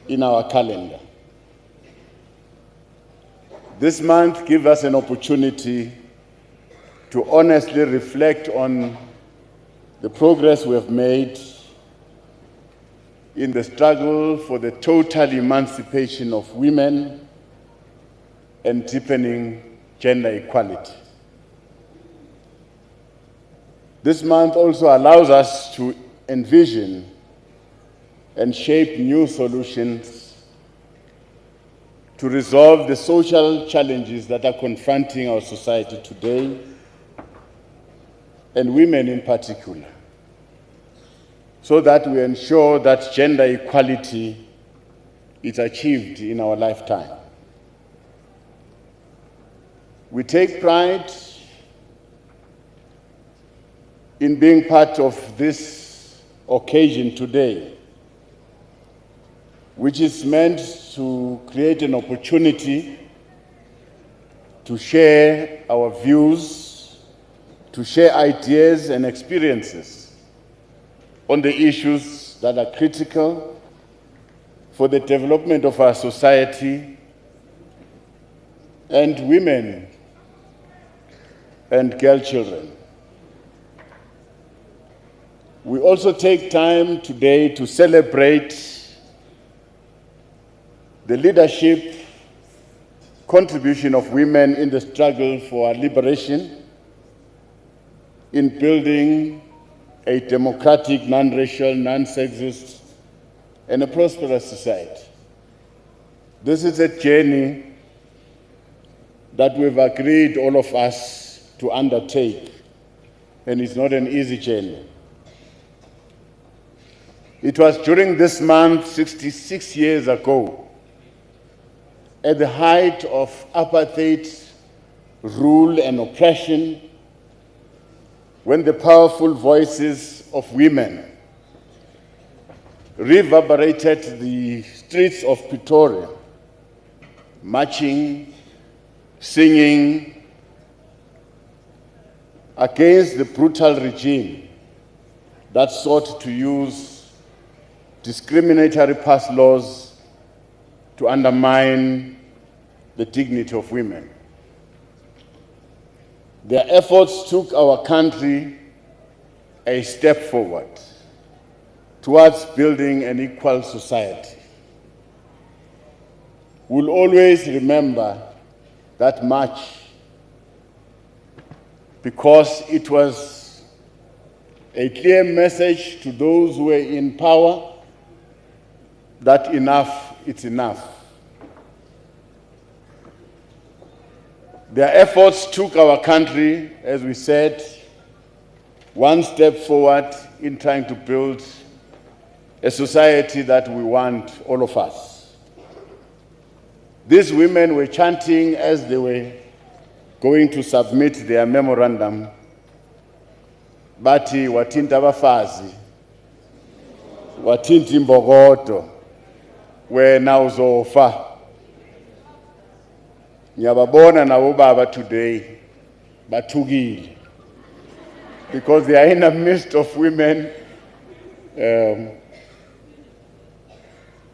in our calendar. This month gives us an opportunity to honestly reflect on the progress we have made in the struggle for the total emancipation of women and deepening gender equality. This month also allows us to envision and shape new solutions to resolve the social challenges that are confronting our society today, and women in particular, so that we ensure that gender equality is achieved in our lifetime. We take pride in being part of this occasion today, which is meant to create an opportunity to share our views, to share ideas and experiences on the issues that are critical for the development of our society and women and girl children. We also take time today to celebrate the leadership contribution of women in the struggle for our liberation, in building a democratic, non-racial, non-sexist, and a prosperous society. This is a journey that we've agreed, all of us, to undertake, and it's not an easy journey. It was during this month, 66 years ago, at the height of apartheid rule and oppression, when the powerful voices of women reverberated the streets of Pretoria, marching, singing against the brutal regime that sought to use discriminatory pass laws to undermine the dignity of women. Their efforts took our country a step forward towards building an equal society. We'll always remember that march because it was a clear message to those who were in power that enough is enough. Their efforts took our country, as we said, one step forward in trying to build a society that we want, all of us. These women were chanting as they were going to submit their memorandum, bathi wathinta abafazi, wathinta imbokodo, wena uzofa. Ngiyababona nabo baba today bathukile because they are in the midst of women.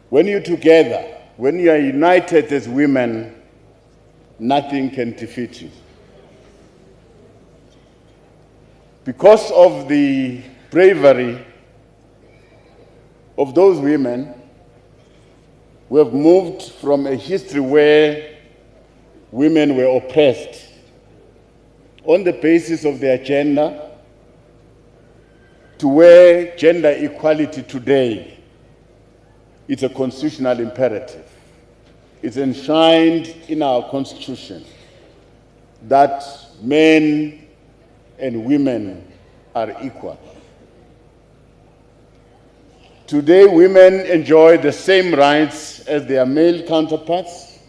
When you're together, when you are united as women, nothing can defeat you. Because of the bravery of those women, we have moved from a history where women were oppressed on the basis of their gender to where gender equality today is a constitutional imperative. It's enshrined in our Constitution that men and women are equal. Today, women enjoy the same rights as their male counterparts,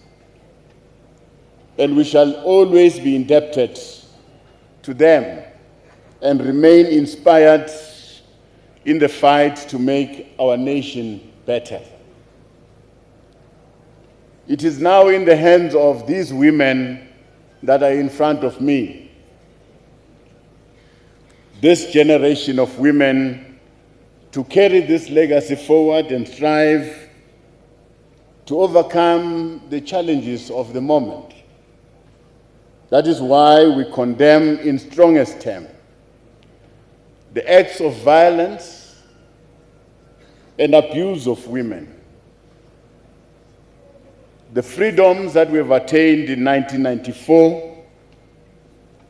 and we shall always be indebted to them and remain inspired in the fight to make our nation better. It is now in the hands of these women that are in front of me, this generation of women, to carry this legacy forward and strive to overcome the challenges of the moment. That is why we condemn in strongest terms the acts of violence and abuse of women. The freedoms that we have attained in 1994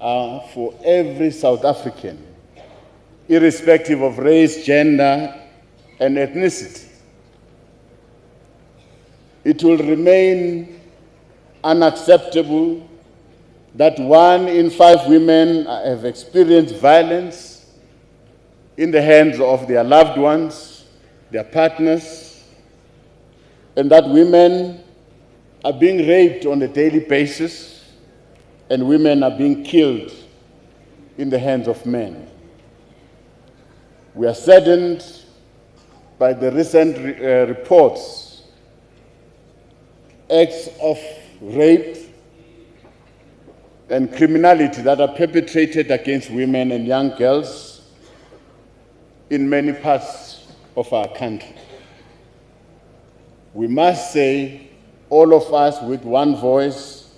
are for every South African, irrespective of race, gender, and ethnicity. It will remain unacceptable that 1 in 5 women have experienced violence in the hands of their loved ones, their partners, and that women are being raped on a daily basis, and women are being killed in the hands of men. We are saddened by the recent reports, acts of rape and criminality that are perpetrated against women and young girls in many parts of our country. We must say, all of us with one voice,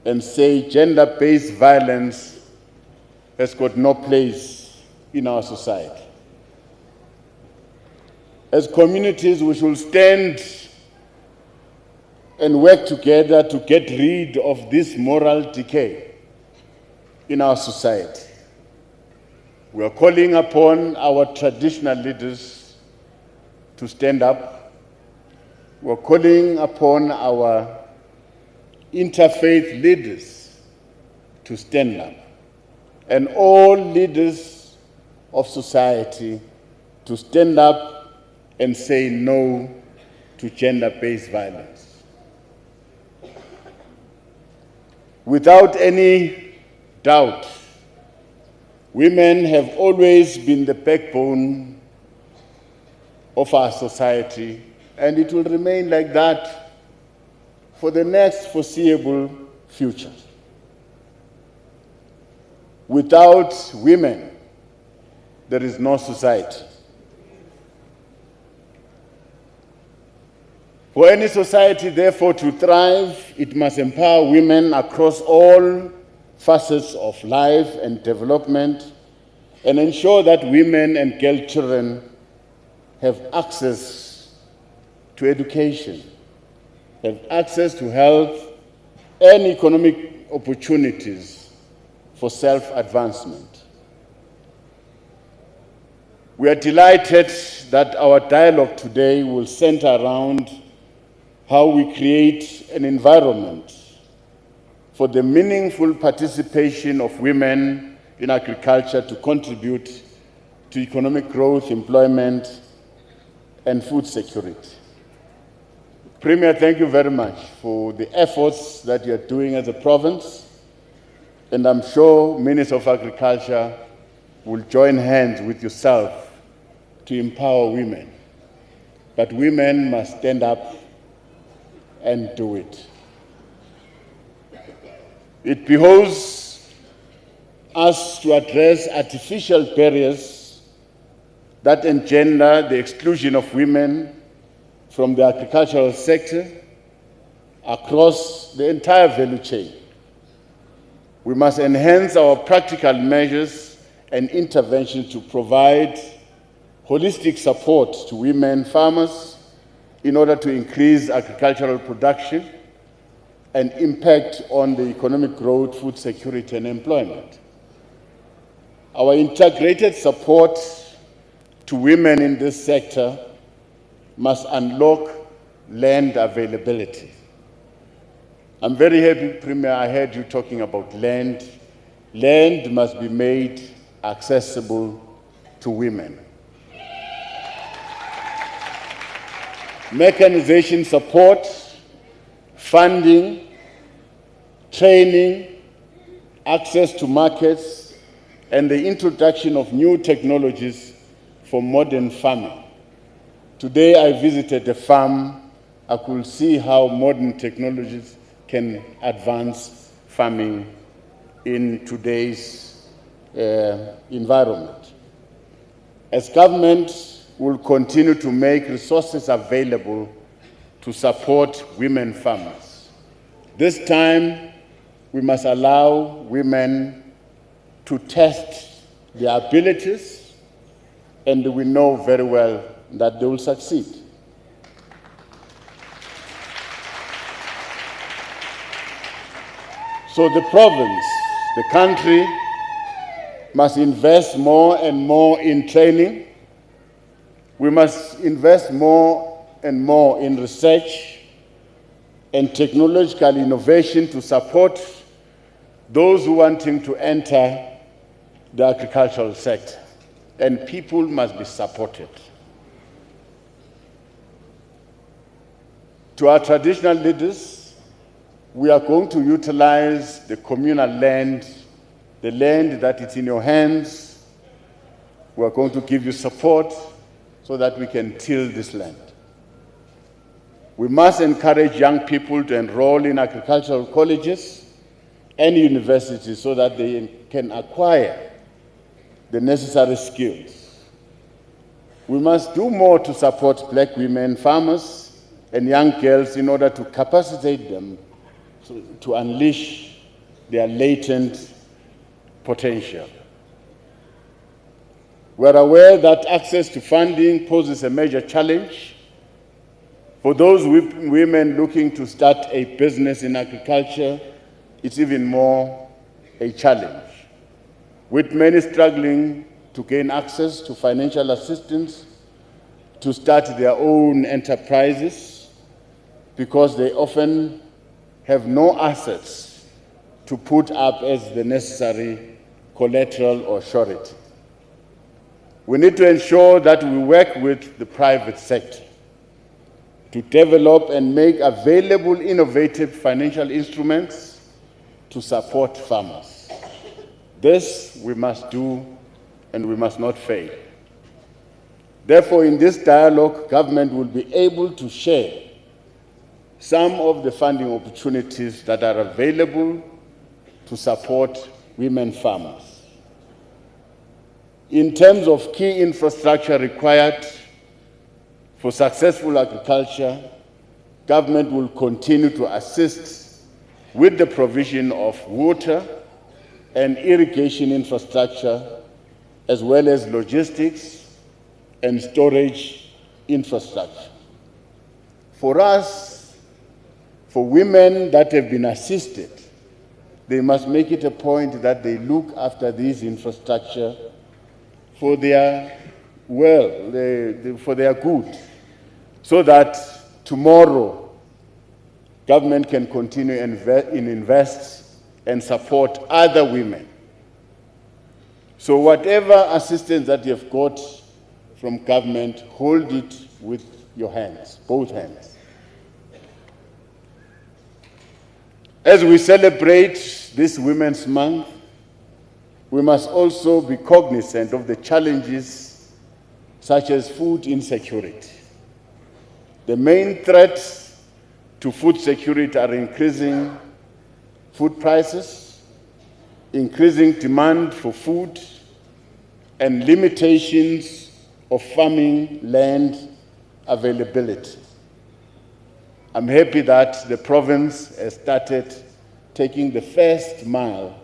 and say gender-based violence has got no place in our society. As communities, we should stand and work together to get rid of this moral decay in our society. We are calling upon our traditional leaders to stand up. We are calling upon our interfaith leaders to stand up, and all leaders of society to stand up and say no to gender-based violence. Without any doubt, women have always been the backbone of our society, and it will remain like that for the next foreseeable future. Without women, there is no society. For any society, therefore, to thrive, it must empower women across all facets of life and development, and ensure that women and girl children have access to education, have access to health and economic opportunities for self-advancement. We are delighted that our dialogue today will center around how we create an environment for the meaningful participation of women in agriculture to contribute to economic growth, employment, and food security. Premier, thank you very much for the efforts that you're doing as a province, and I'm sure Minister of Agriculture will join hands with yourself to empower women. But women must stand up and do it. It behoves us to address artificial barriers that engender the exclusion of women from the agricultural sector across the entire value chain. We must enhance our practical measures and interventions to provide holistic support to women farmers in order to increase agricultural production and impact on the economic growth, food security, and employment. Our integrated support to women in this sector must unlock land availability. I'm very happy, Premier, I heard you talking about land. Land must be made accessible to women. Mechanization support, funding, training, access to markets, and the introduction of new technologies for modern farming. Today I visited a farm. I could see how modern technologies can advance farming in today's environment. As government, will continue to make resources available to support women farmers. This time, we must allow women to test their abilities, and we know very well that they will succeed. So the province, the country, must invest more and more in training. We must invest more and more in research and technological innovation to support those who are wanting to enter the agricultural sector, and people must be supported. To our traditional leaders, we are going to utilize the communal land, the land that is in your hands. We are going to give you support so that we can till this land. We must encourage young people to enroll in agricultural colleges and universities so that they can acquire the necessary skills. We must do more to support black women farmers and young girls in order to capacitate them to unleash their latent potential. We are aware that access to funding poses a major challenge. For those women looking to start a business in agriculture, it's even more a challenge. With many struggling to gain access to financial assistance to start their own enterprises because they often have no assets to put up as the necessary collateral or surety. We need to ensure that we work with the private sector to develop and make available innovative financial instruments to support farmers. This we must do, and we must not fail. Therefore, in this dialogue, government will be able to share some of the funding opportunities that are available to support women farmers. In terms of key infrastructure required for successful agriculture, government will continue to assist with the provision of water and irrigation infrastructure, as well as logistics and storage infrastructure. For us, for women that have been assisted, they must make it a point that they look after these infrastructure for their for their good, so that tomorrow government can continue invest and support other women. So whatever assistance that you've got from government, hold it with your hands, both hands. As we celebrate this Women's Month, we must also be cognizant of the challenges such as food insecurity. The main threats to food security are increasing food prices, increasing demand for food, and limitations of farming land availability. I'm happy that the province has started taking the first mile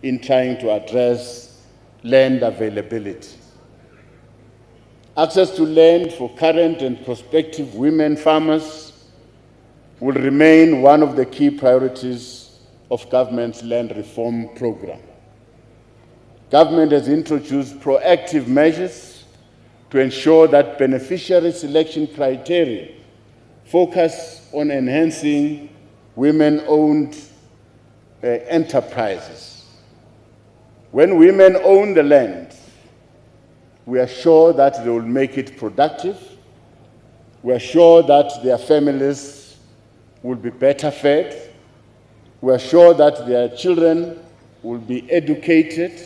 in trying to address land availability. Access to land for current and prospective women farmers will remain one of the key priorities of government's land reform program. Government has introduced proactive measures to ensure that beneficiary selection criteria focus on enhancing women-owned enterprises. When women own the land, we are sure that they will make it productive. We are sure that their families will be better fed. We are sure that their children will be educated.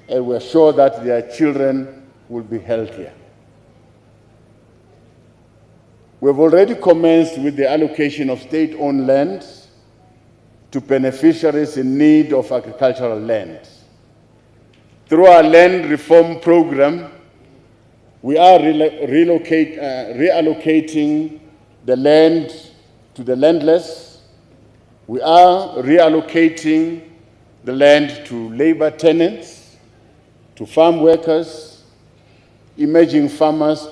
And we are sure that their children will be healthier. We have already commenced with the allocation of state-owned land to beneficiaries in need of agricultural land. Through our land reform program, we are reallocating the land to the landless. We are reallocating the land to labor tenants, to farm workers, emerging farmers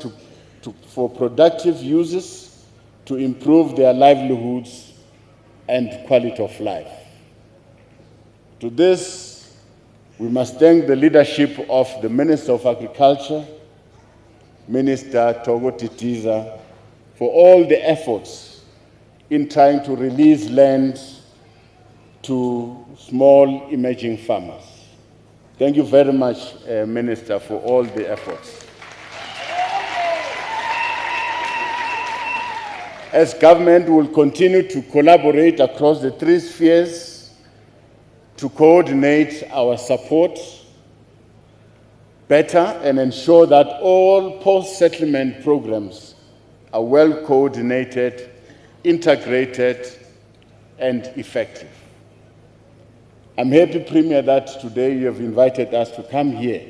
for productive uses to improve their livelihoods and quality of life. To this, we must thank the leadership of the Minister of Agriculture, Minister Togo Titiza, for all the efforts in trying to release land to small emerging farmers. Thank you very much, Minister, for all the efforts. As government will continue to collaborate across the three spheres to coordinate our support better and ensure that all post-settlement programs are well coordinated, integrated, and effective. I'm happy, Premier, that today you have invited us to come here.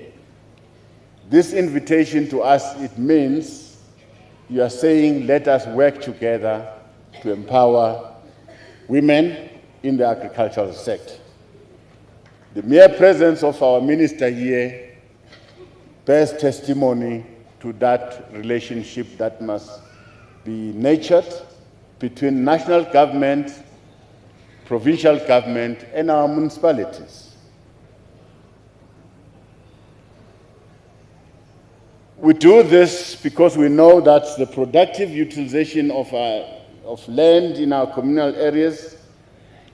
This invitation to us, it means you are saying, let us work together to empower women in the agricultural sector. The mere presence of our minister here bears testimony to that relationship that must be nurtured between national government, provincial government, and our municipalities. We do this because we know that the productive utilization of land in our communal areas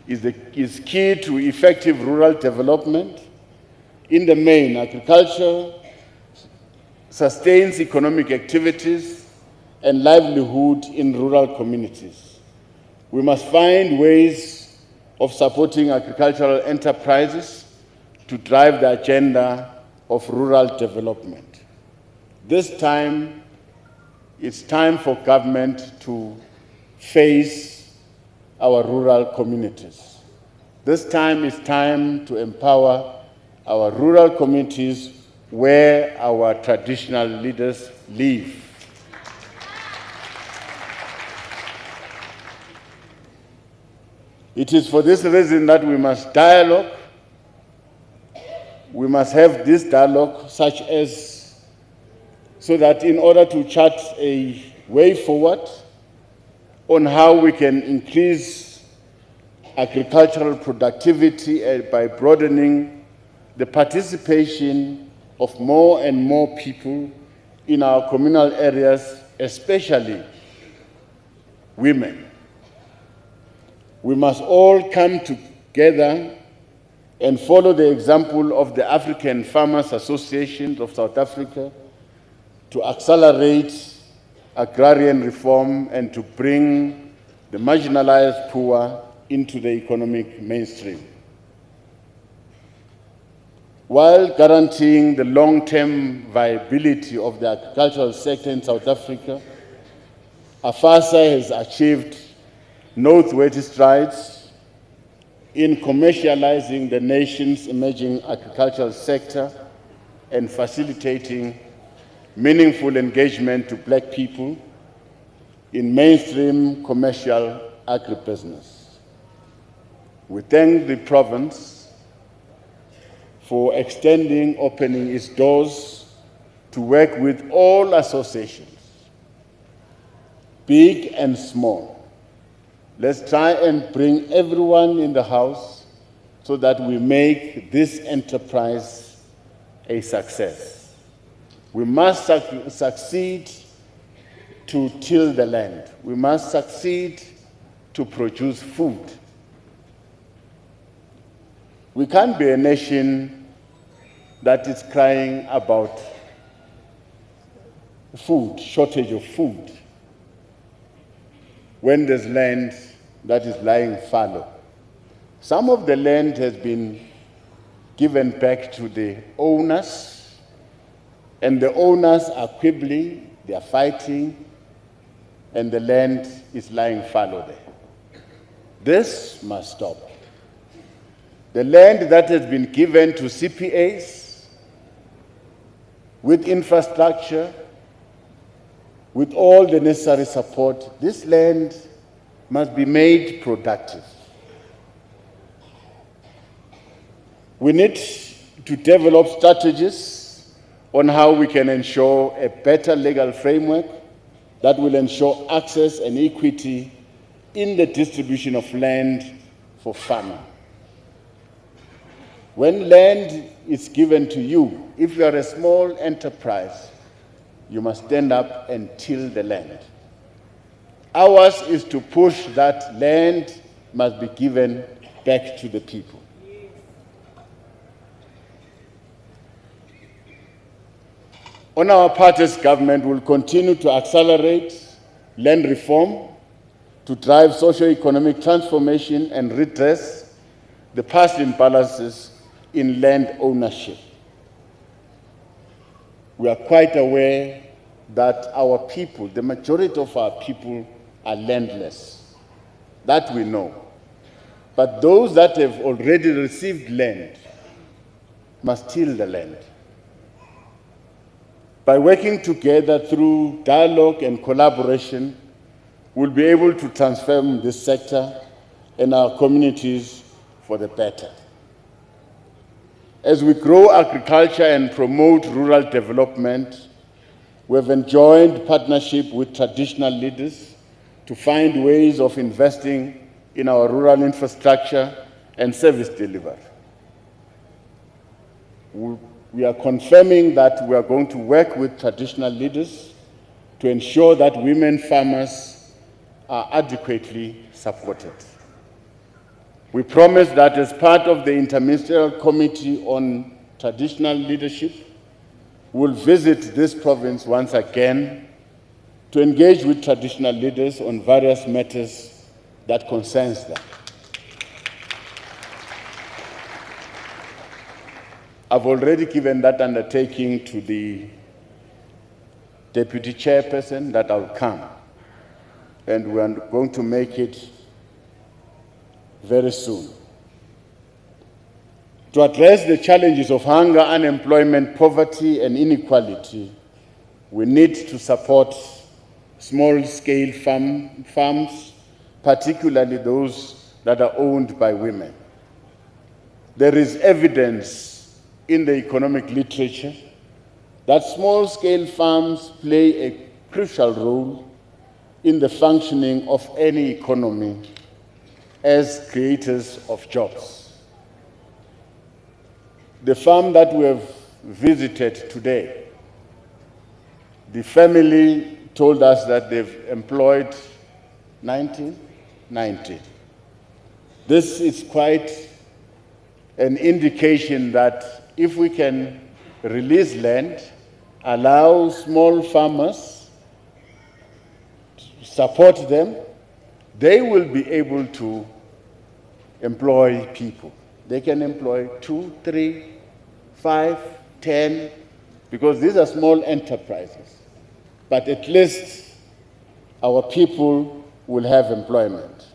is key to effective rural development. In the main, agriculture sustains economic activities and livelihood in rural communities. We must find ways of supporting agricultural enterprises to drive the agenda of rural development. This time, it's time for government to face our rural communities. This time is time to empower our rural communities where our traditional leaders live. It is for this reason that we must dialogue. We must have this dialogue so that in order to chart a way forward on how we can increase agricultural productivity by broadening the participation of more and more people in our communal areas, especially women. We must all come together and follow the example of the African Farmers Association of South Africa to accelerate agrarian reform and to bring the marginalized poor into the economic mainstream. While guaranteeing the long-term viability of the agricultural sector in South Africa, AFASA has achieved noteworthy strides in commercializing the nation's emerging agricultural sector and facilitating meaningful engagement to black people in mainstream commercial agribusiness. We thank the province for opening its doors to work with all associations, big and small. Let's try and bring everyone in the house so that we make this enterprise a success. We must succeed to till the land. We must succeed to produce food. We can't be a nation that is crying about food, shortage of food, when there's land that is lying fallow. Some of the land has been given back to the owners, and the owners are quibbling, they are fighting, and the land is lying fallow there. This must stop. The land that has been given to CPAs with infrastructure, with all the necessary support, this land must be made productive. We need to develop strategies on how we can ensure a better legal framework that will ensure access and equity in the distribution of land for farming. When land is given to you, if you are a small enterprise, you must stand up and till the land. Ours is to push that land must be given back to the people. On our part as government, we'll continue to accelerate land reform to drive socio-economic transformation and redress the past imbalances in land ownership. We are quite aware that our people, the majority of our people, are landless. That we know. But those that have already received land must till the land. By working together through dialogue and collaboration, we'll be able to transform this sector and our communities for the better. As we grow agriculture and promote rural development, we have enjoined partnership with traditional leaders to find ways of investing in our rural infrastructure and service delivery. We are confirming that we are going to work with traditional leaders to ensure that women farmers are adequately supported. We promise that as part of the Interministerial Committee on Traditional Leadership, we'll visit this province once again to engage with traditional leaders on various matters that concerns them. I've already given that undertaking to the deputy chairperson that I'll come, and we are going to make it very soon. To address the challenges of hunger, unemployment, poverty, and inequality, we need to support small-scale farms, particularly those that are owned by women. There is evidence in the economic literature that small-scale farms play a crucial role in the functioning of any economy as creators of jobs. The farm that we have visited today, the family told us that they've employed 90. This is quite an indication that if we can release land, allow small farmers, support them, they will be able to employ people. They can employ 2, 3, 5, 10, because these are small enterprises. But at least our people will have employment.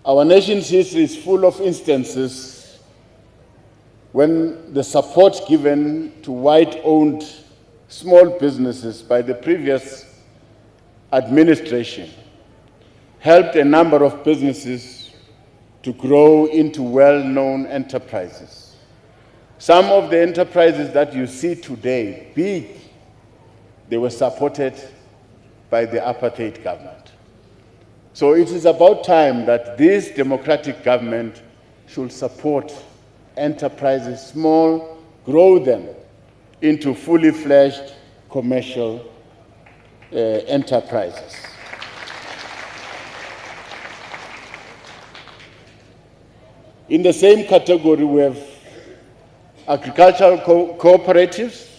Our nation's history is full of instances when the support given to white-owned small businesses by the previous administration helped a number of businesses to grow into well-known enterprises. Some of the enterprises that you see today, big, they were supported by the apartheid government. So it is about time that this democratic government should support enterprises, small, grow them into fully fledged commercial enterprises. In the same category, we have agricultural cooperatives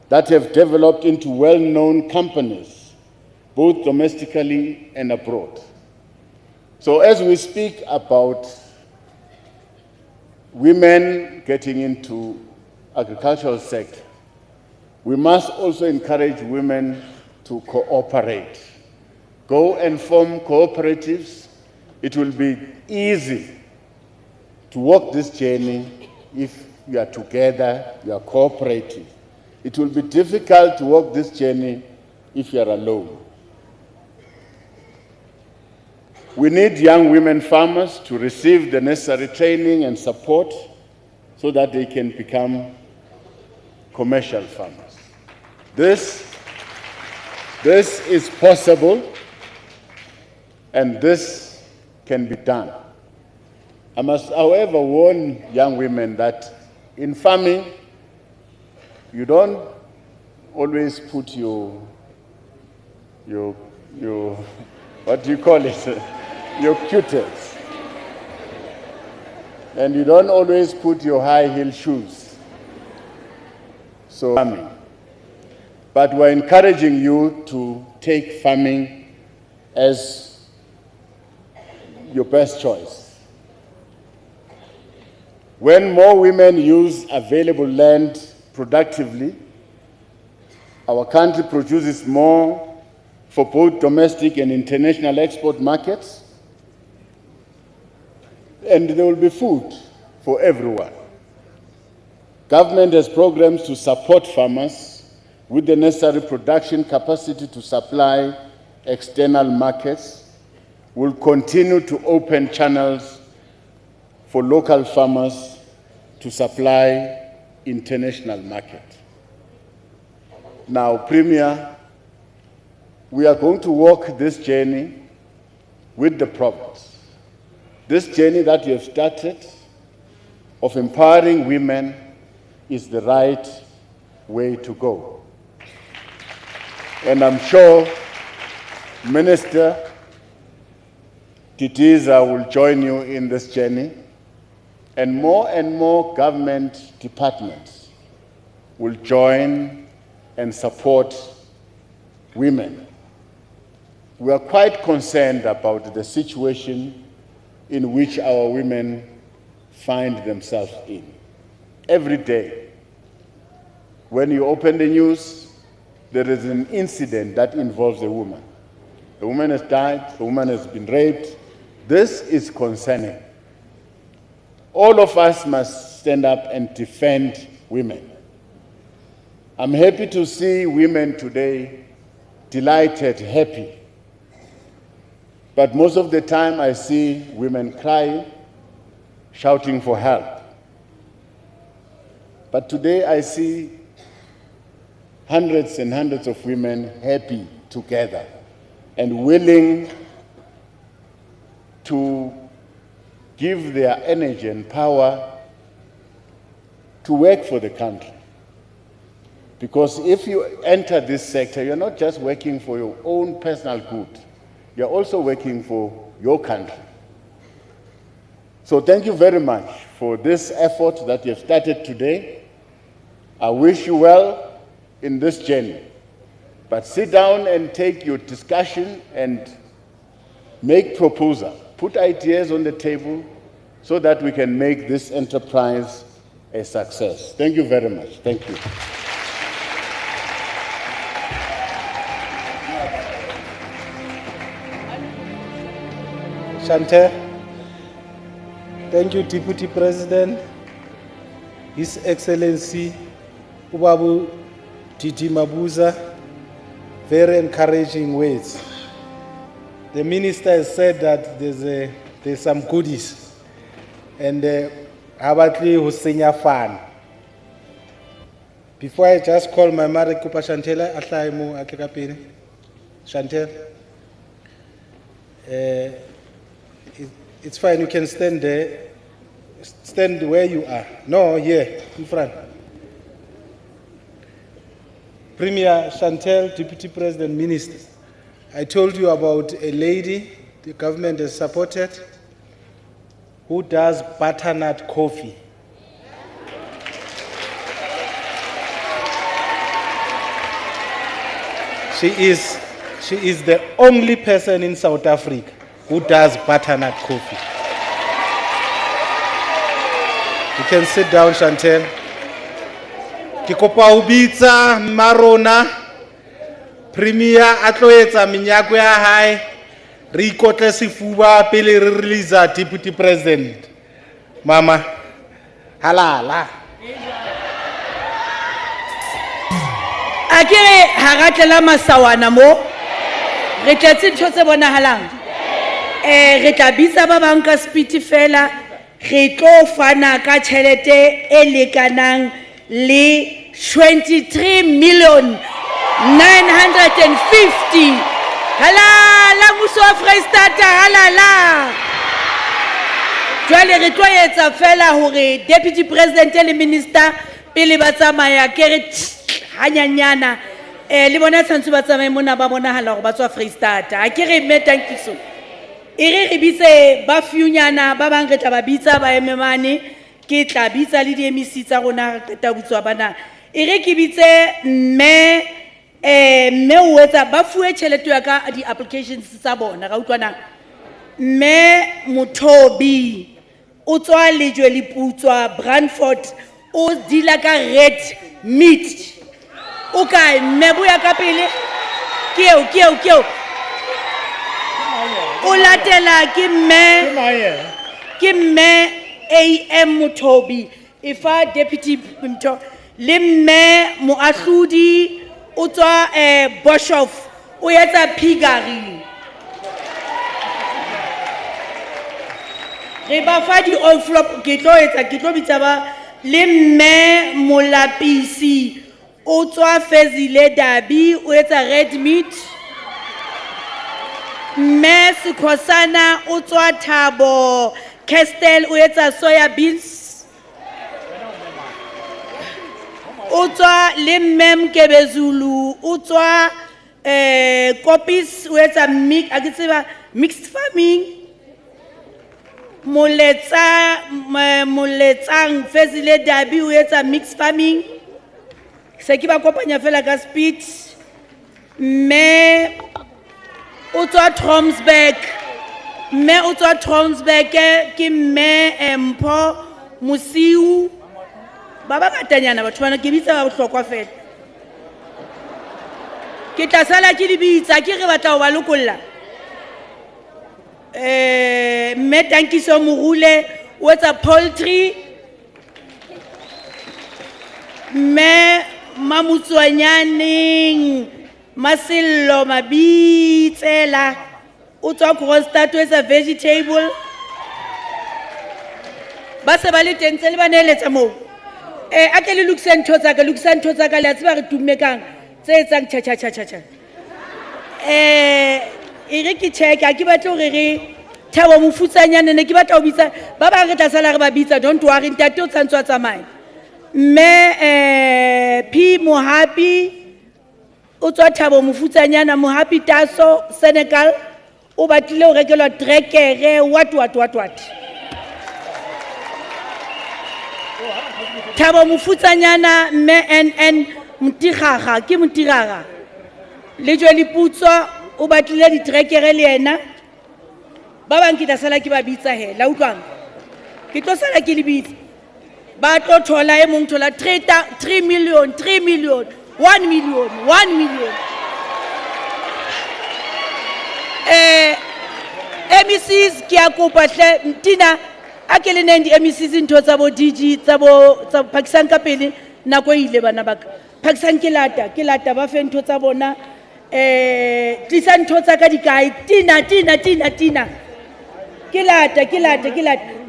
that have developed into well-known companies, both domestically and abroad. So as we speak about women getting into agricultural sector, we must also encourage women to cooperate. Go and form cooperatives. It will be easy to walk this journey if you are together, you are cooperative. It will be difficult to walk this journey if you are alone. We need young women farmers to receive the necessary training and support so that they can become commercial farmers. This is possible, and this can be done. I must, however, warn young women that in farming, you don't always put your what do you call it? Your cutels. And you don't always put your high heel shoes. So farming. But we're encouraging you to take farming as your best choice. When more women use available land productively, our country produces more for both domestic and international export markets, and there will be food for everyone. Government has programs to support farmers with the necessary production capacity to supply external markets. We'll continue to open channels for local farmers to supply international market. Now, Premier, we are going to walk this journey with the province. This journey that you have started of empowering women is the right way to go. And I'm sure Minister Titiza will join you in this journey, and more government departments will join and support women. We are quite concerned about the situation in which our women find themselves in. every day. When you open the news, there is an incident that involves a woman. A woman has died, a woman has been raped. This is concerning. All of us must stand up and defend women. I'm happy to see women today delighted, happy. But most of the time I see women crying, shouting for help. But today I see hundreds and hundreds of women happy together and willing to give their energy and power to work for the country. Because if you enter this sector, you're not just working for your own personal good, you're also working for your country. So thank you very much for this effort that you've started today. I wish you well in this journey. But sit down and take your discussion and make proposals. Put ideas on the table so that we can make this enterprise a success. Thank you very much. Thank you. Shante, thank you, Deputy President, His Excellency Ubabu Titi Mabuza, very encouraging words. The minister has said that there's some goodies, and Habatli Hussein fan. Before I just call my mother, Kupa Shantela, Atlaimu Akekapini, Chantel. It's fine, you can stand there. Stand where you are. No, here, in front. Premier Chantel, Deputy President, Minister, I told you about a lady the government has supported who does butternut coffee. She is the only person in South Africa who does butternut coffee. You can sit down, Chantel. Kikopa ubitsa marona Premier atloetsa minyako ya hae re ikotle sefuba pele re release Deputy President. Mama halala. Akere hagatlela masawana mo re tletse ntho tse bonahalang re tla bitsa ba bang ka speed fela re tlo fana ka tšhelete e lekanang le 23,950,000 halala muso wa Freistata halala jwale re tlo etsa fela hore Deputy President le Minister pele ba tsamaya ke hanyanyana le bona tshantse ba tsamaye mona ba bonahala hore ba tswa Freistata a ke re me thank you so re bitse ba fiunyana ba bang re tla ba bitsa ba ememane ke tla bitsa le di MEC tsa rona re tla butswa bana ke bitse mme o etsa ba fuwe tšhelete ya ka di applications tsa bona ga utlwana mme Mothobi o tswa lejwe le putswa Brandford o dila ka red meat o kae mme buya ka pele ke o latela ke mme AM Mothobi ifa Deputy Mto le mme moahlodi o tswa Boshoff o etsa pigari re ba fa di envelope ke tlo bitsa ba le mme Molapisi o tswa Fezile Dabi o etsa red meat mme Sikhosana o tswa Thabo Kestel o etsa soya beans o tswa le mme Mkebezulu o tswa Kopis o etsa mixed farming Moletsang Fezile Dabi o etsa mixed farming se ki ba kopanya fela ka speed mme o tswa Tromsberg ke mme Mpho Musiu ba bangatanyana batho bana ke bitsa ba bohlokwa fela ke tla sala ke di bitsa ke re batla ho ba lokolla mme Tankiso Morule o etsa poultry mme Mamutswanyaneng Masillo Mabitsela o tswa Kroonstad o etsa vegetable ba se ba le teng tse le ba neeletsa moo a ke le lokisa ntho tsa ka le a tseba re tumme kang tse etsang cha e re ke check a ke batla hore re Thabo Mofutsanyane ne ke batla ho bitsa ba ba re tla sala re ba bitsa don't worry ntate o tsantswa tsamaya mme P Mohapi o tswa Thabo Mofutsanyana Mohapi Taso Senegal o batlile ho rekelwa trekere what Thabo Mofutsanyana mme NN Mtiraga ke Mtiraga le jwe Liputso o batlile di trekere le yena ba bang ke tla sala ke ba bitsa he la utlwang ke tlo sala ke le bitsa ba tlo thola e mong thola 3 million 1 million MECs ke a kopa hle Tina a ke le neng di MECs ntho tsa bo DG tsa Pakistan ka pele nako ile bana ba Pakistan ke lata ba fe ntho tsa bona tlisa ntho tsa ka di kae Tina ke lata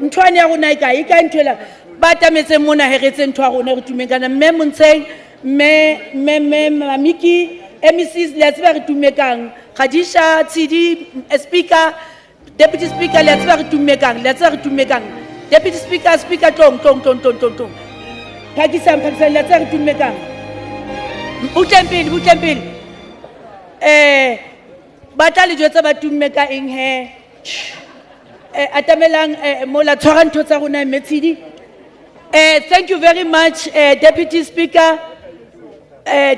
nthwane ya rona e kae ntwela ba tametse mona heretse ntho ya rona re tumeng kana mme Montsheng mme Mamiki MECs le tseba re tumekang Khadisha Tshidi speaker deputy speaker le tseba re tumekang deputy speaker tong Pakistan le tseba re tumekang butlempele ba tla le jwetsa ba tumeka eng he atamelang mola tshwara ntho tsa rona Metsidi thank you very much deputy speaker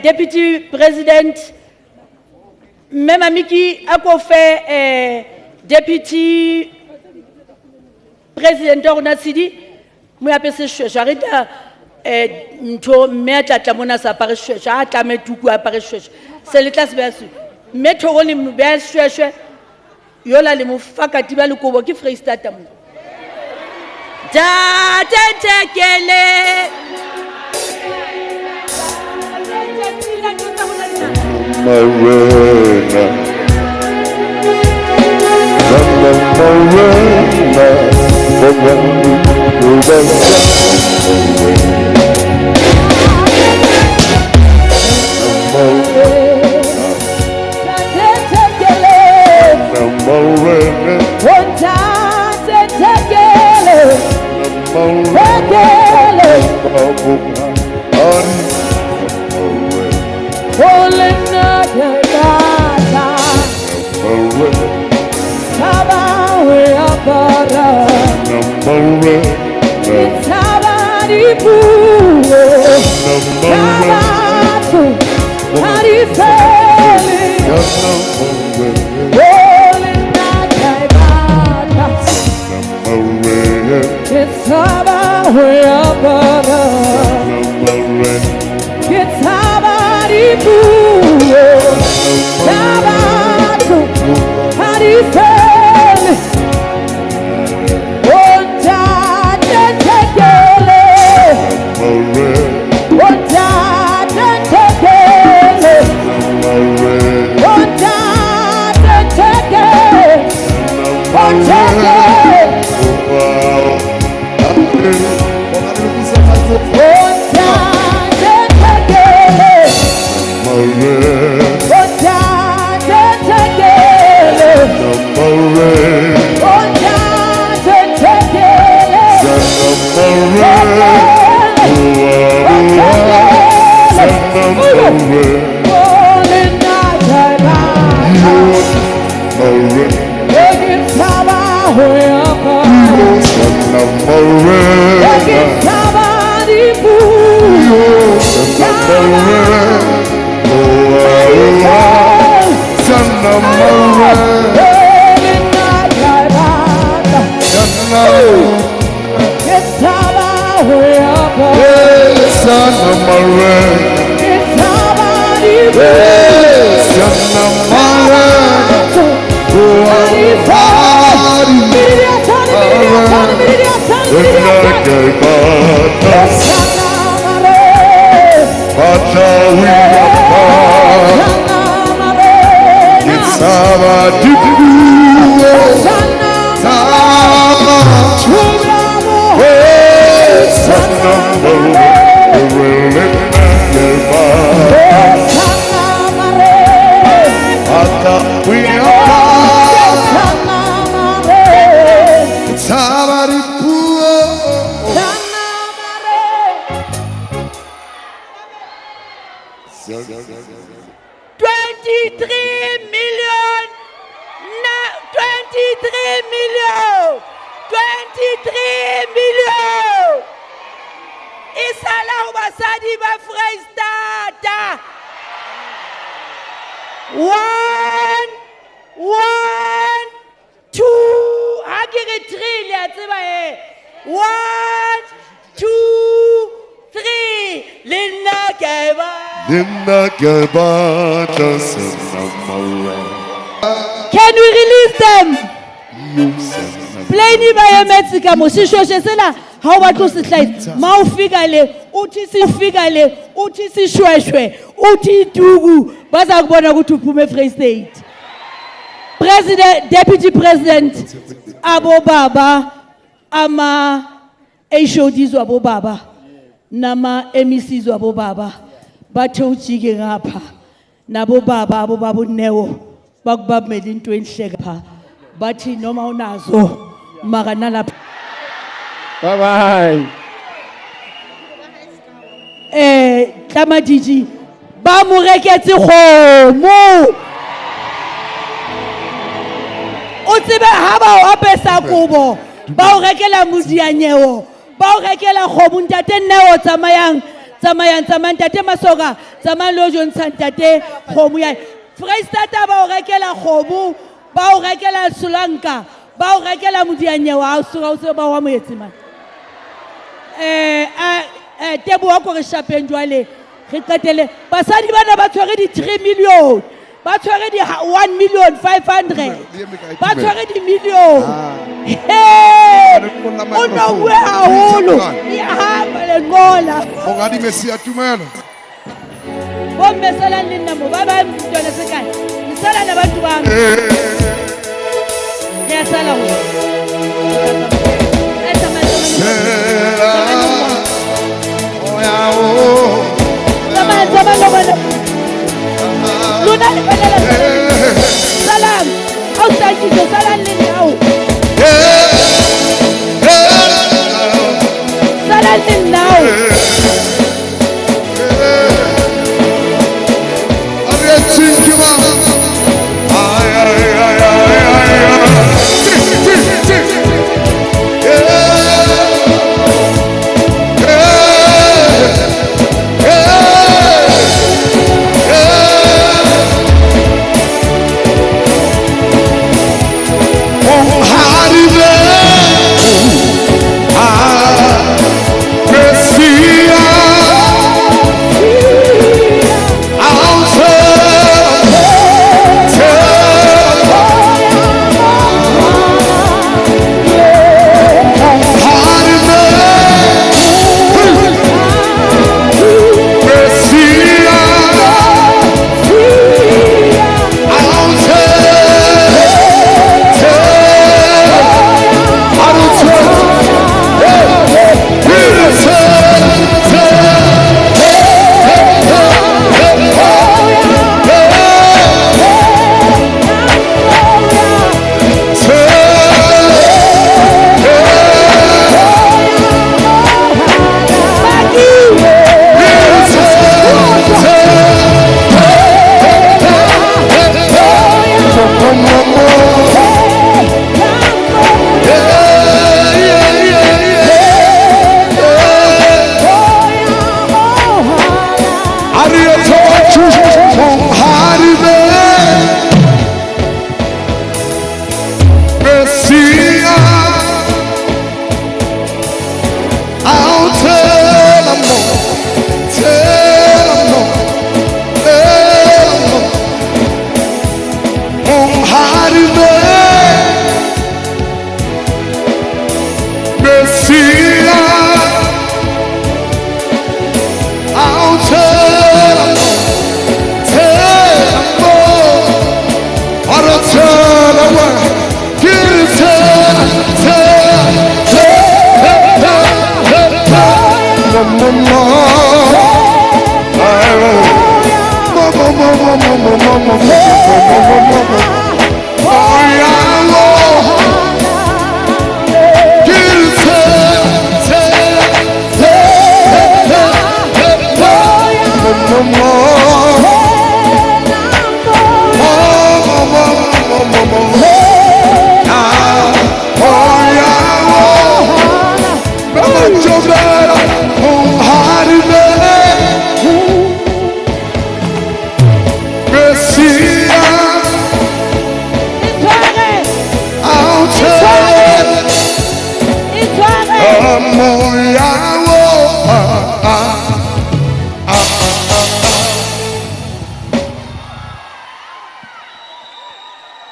deputy president Mema Miki akofe deputy president wa rona Tsidi mo ya pese shweshwe areta ntho mme a tla mona sa apare shweshwe a tla metuku apare shweshwe se le tla se ba su mme thoro le mo ba shweshwe yola le mo fakati ba le kobo ke Freestyle mo ja tetekele Marina, Santa Maria. Santa Maria. Can we release them? Play ni ba emetsi ka mo sishoshe sela ha o batlo se hlahisa ma o fika le uthi sifika le uthi sishweshwe uthi itugu baza kubona ukuthi uphume Free State. President, Deputy President, abo baba ama HODs wabo baba nama MECs wabo baba bathe ujike ngapha nabo baba abo baba uNewo bakubamela into enhle pha bathi noma unazo maka nalapha. Bye bye. Tlama Diji ba mo reketse kgomo o tsebe ha ba o apesa kobo ba o rekela modianyewo ba o rekela kgomo ntate Nnewo tsamayang ntate Masoka tsamaya lo jo ntsha ntate kgomo ya Freistata ba o rekela kgomo ba o rekela Solanka ba o rekela modianyewo ha o suka o se ba wa moetsi man tebo wa ko re shapeng jwale re qetele basadi bana ba tshwere di 3 million ba tshwere di 1,500,000 ba tshwere di million o no we haholo ya hamba le ngola Mongadi Messi a tumela. bo mesela le nna mo ba ba mtwana se kae misala na batho ba ya sala ho Salam, outside you, salam now. Salam now.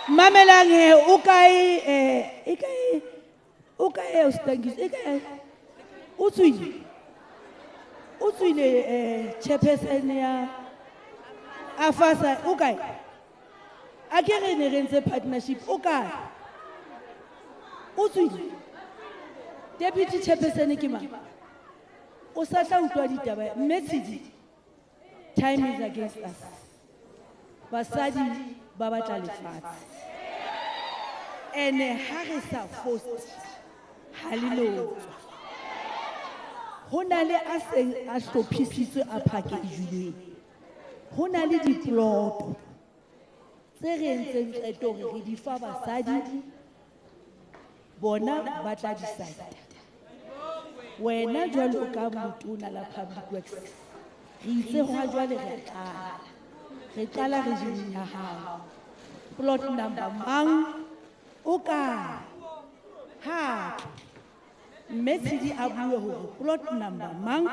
Mamelang he o kae o stangis e kae o tswile chairperson ya afasa o kae a ke re ne re ntse partnership o kae o tswile deputy chairperson ke mang o sa tla utlwa ditaba message time is against us basadi ba batla lefatshe ene ha re sa forced ha le lotswa ho na le a seng a hlophisitswe a package-ilweng ho na le diploto tse re entseng qeto hore re di fa basadi bona ba tla decide wena jwalo ka motona la public works re itse ho jwale re qala regime ya hao plot number mang o ka ha message a bue hore plot number mang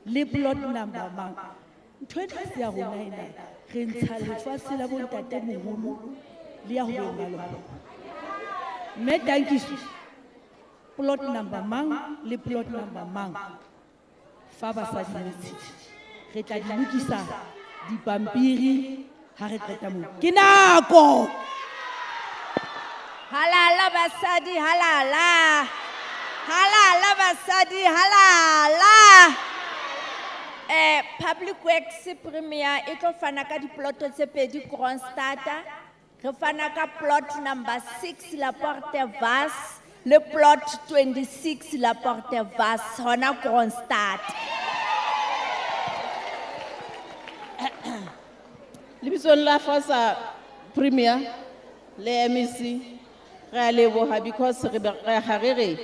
le plot number mang ntho e tlase ya rona ena re ntsha lefatshe la bontate moholo le ya ho benga lona mme tankiso plot number mang le plot number mang fa basadi message re tla di lokisa dipampiri ha re qeta moo ke nako Halala basadi halala. Halala basadi halala. Public Works Premier e tlo fana ka diploto tse pedi Kronstadta. Re fana ka plot number 6 La Porte Vas le plot 26 La Porte Vas hona Kronstadta. Libison la fasa Premier le MEC ra leboha because re harere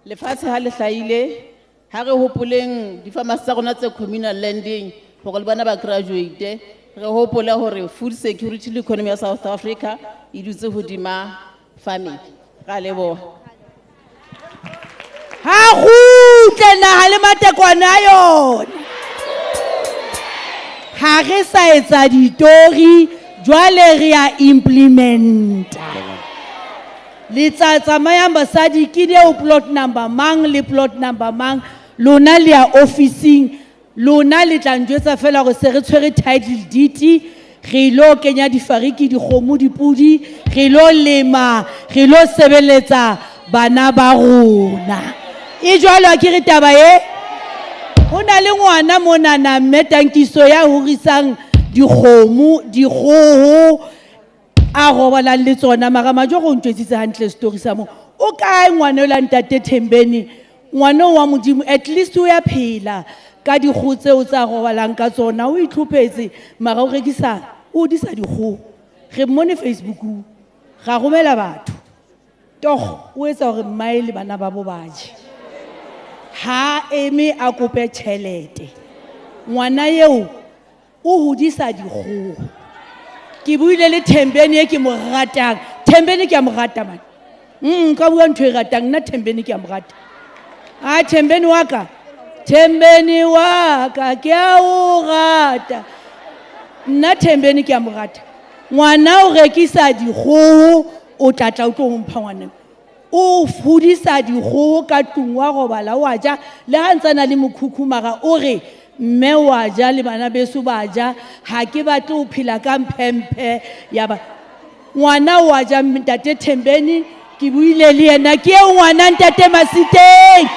le fatshe ha le hlaile ha re hopoleng di pharmacy tsa rona tse communal landing hore le bana ba graduate re hopola hore food security le economy ya South Africa e dutse hodima family ra leboha ha kgutle naha le matekwane a yona ha re sa etsa ditori jwale re a implementa le tsa tsamayang basadi ke deo plot number mang le plot number mang lona le ya officing lona le tla njwetsa fela gore se re tshwere title deed re lo kenya difariki dikgomo dipudi re lo lema re lo sebeletsa bana ba rona e jwalo a ke re taba e ho na le ngwana mona na metankiso ya horisang dikgomo dikgoho a robala le tsona mara majo go ntwetsitse hantle story sa mo o kae ngwana la ntate Thembeni ngwana wa modimo at least o ya phela ka dikgutse o tsa robalang ka tsona o itlhophetse mara o rekisa o disa dikgo re mone Facebook ga romela batho togo o etsa hore mmaile bana ba bo baje ha eme a kope tšhelete ngwana yeo o hodisa dikgo ke buile le Thembeni e ke mo ratang Thembeni ke a mo rata man ka bua ntho e ratang nna Thembeni ke a mo rata a Thembeni wa ka ke a o rata nna Thembeni ke a mo rata ngwana o rekisa dikgoho o tlatla o tlo mpha ngwana o fudisa dikgoho ka tlung wa robala wa ja le ha ntsana le mokhukhumara o re mme wa ja le bana beso ba ja ha ke batle o phela ka mphemphe ya ba ngwana wa ja ntate Thembeni ke buile le yena ke ngwana ntate Masiteng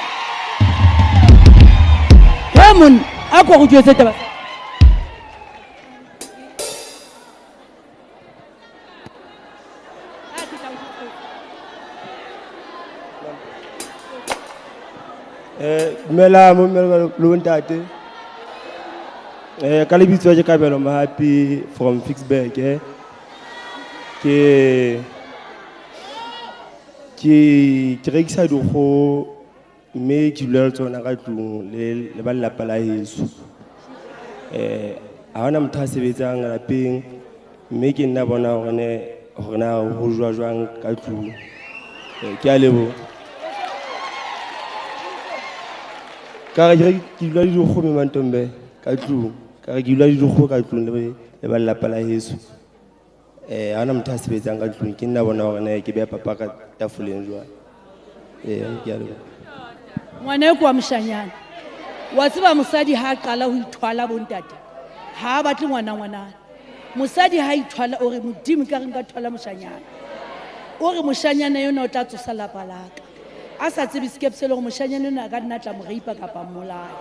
Mon, à quoi vous êtes taba? Mela lo ntate. Ka lebitso ke Kabelo Mahapi from Fixburg ke rekisa dikgo mme ke dula le tsona ka tlung le ba lelapa la heso. Ha hona motho a sebetsang lapeng mme ke nna bona hore na ho jwa jwang ka tlung. Ke a leboha. Ka re ke dula le dikgo me mantombe ka tlung. Ka re ke dula le dikgo ka tlung le ba lelapa la heso. Ha hona motho a sebetsang ka tlung ke nna bona hore ke beha papa ka tafoleng jwang. Ke a leboha. Ngwana kwa moshanyana. Wa tseba mosadi ha qala ho ithwala bontate. Ha batle ngwana. Mosadi ha ithwala o re modimo ka re nka thwala moshanyana. O re moshanyana yona o tla tsosa lapa laka. A sa tsebe skepsele go moshanyana yona ka nna tla mo reipa kapa mmolaya.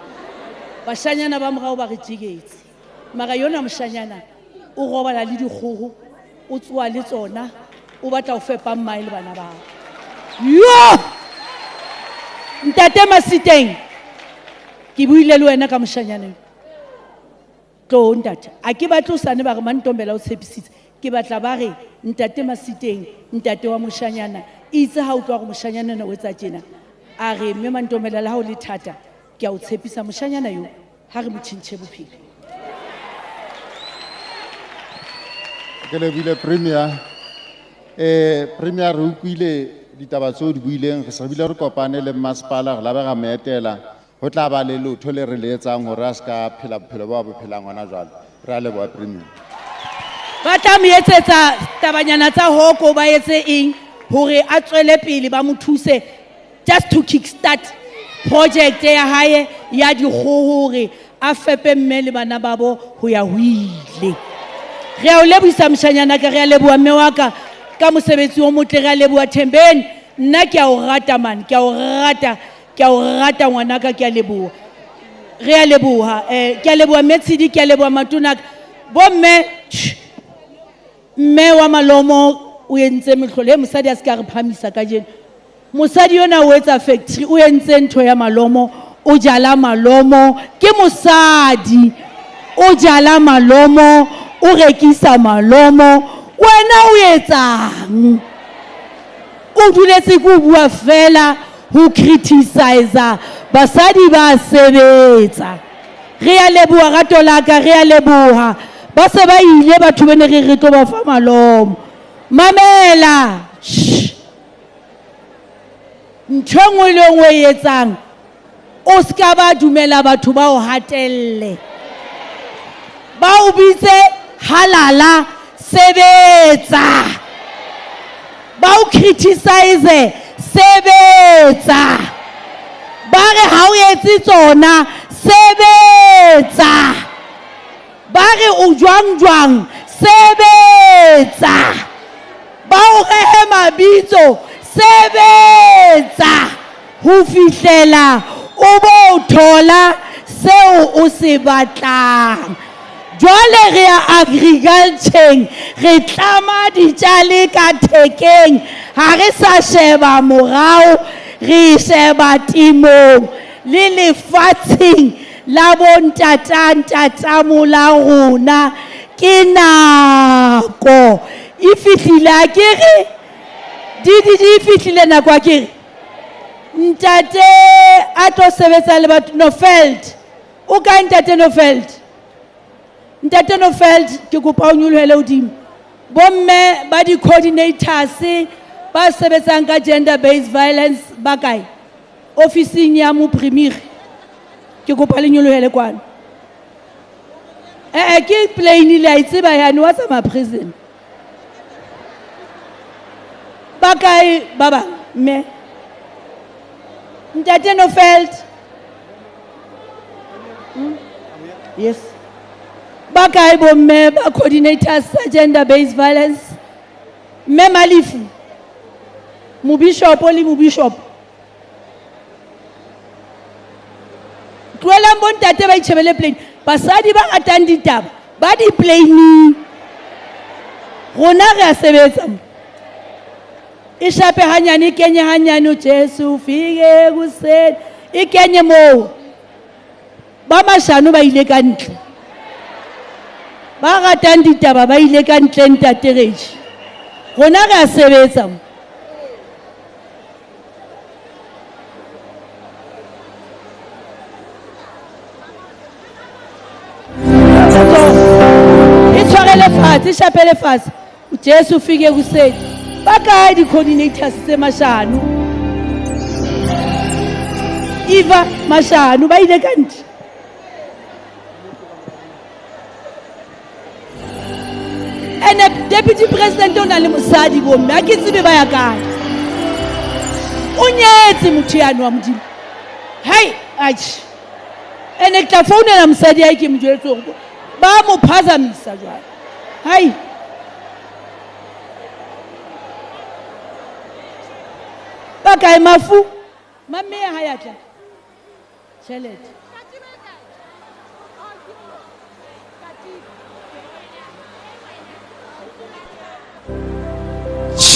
Bashanyana ba morao ba re jigetse. Mara yona moshanyana o robala le dikgogo, o tsoa le tsona, o batla ho fepa mmae le bana ba. Yo! Ntate Masiteng. Ke buile le wena ka moshanyana. Tlo ntate, a ke batla o sane ba re Mantombela o tshepisitse. Ke batla ba re ntate Masiteng, ntate wa moshanyana. Itse ha o tloa go moshanyana o etsa tjena. A re mme Mantombela la ha o le thata, ke a o tshepisa moshanyana yo ha re mo tshintse bophelo. Ke le bile premier premier re utlwile ditaba tseo di buileng re se bile re kopane le masepala re la ba ga meetela ho tla ba le lotho le re le etsang hore a ska phela bophelo ba bophelang ngwana jwalo re a leboha premier Ba tla mo etsetsa tabanyana tsa hoko ba etse eng hore a tswele pele ba mo thuse just to kickstart project ya hae ya dikgoho hore a fepe mme le bana babo ho ya huile. Re a o lebohisa moshanyana ka re a leboha mme wa ka mosebetsi o motle re a leboha Thembeni nna ke a o rata man ke a o rata ngwana ka ke a leboha re a leboha ke a leboha Metsidi ke a leboha Matona bo mme wa Malomo o entse mehlolo e mosadi a se ka re phamisa ka jeno mosadi yona o etsa factory o entse ntho ya malomo o jala malomo ke mosadi o jala malomo o rekisa malomo wena o etsang o duletse go bua fela ho criticize basadi ba sebetsa re a leboha rato la ka re a leboha ba se ba ile batho bene re tlo ba fa malomo mamela ntshengwe le ngwe etsang o ska ba dumela batho ba o hatelle ba o bitse halala sebetsa ba o criticize sebetsa ba re ha o etse tsona sebetsa ba re o jwang sebetsa ba o rehe mabitso sebetsa ho fihlela o bo thola seo o se batlang jwale re ya agriculture re tlama ditjale ka thekeng ha re sa sheba morao re sheba timong le lefatsheng la bontata mola rona ke nako e fihlile a ke re di fihlile nako a ke re ntate a tlo sebetsa le batho Nofeld o ka ntate Nofeld ke kopa o nyoloele hodimo bomme ba di coordinators ba sebetsang ka gender based violence ba kae ofising ya mo premier ke kopa le nyoloele kwana ke plain le a itseba yana wa tsama prison ba kae baba mme ntate Nofeld yes ba kae bomme ba coordinators gender based violence mme Malifu mo bishop tlogelang bontate ba itšhebele plane basadi ba ratang ditaba ba di-planeng rona re a sebetsa e shape hanyane e kenye hanyane Jesu fike kuseni e kenye moo ba mashano ba ile ka ntle ba ratang ditaba ba ile ka ntle ntate Reji rona re a sebetsa e shapele fatshe Jesu fike kuseni ba kae di-coordinators tse mashano Eva mashano ba ile ka ntle ene deputy president o na le mosadi bomme a ke tsebe ba ya kae o nyetse motho yane wa modimo hai atjhe ene ke tla founela mosadi ya ke mo jwetse hore ba mo phazamisa jwale hai ba kae mafu mamme ya haya tla tšhelete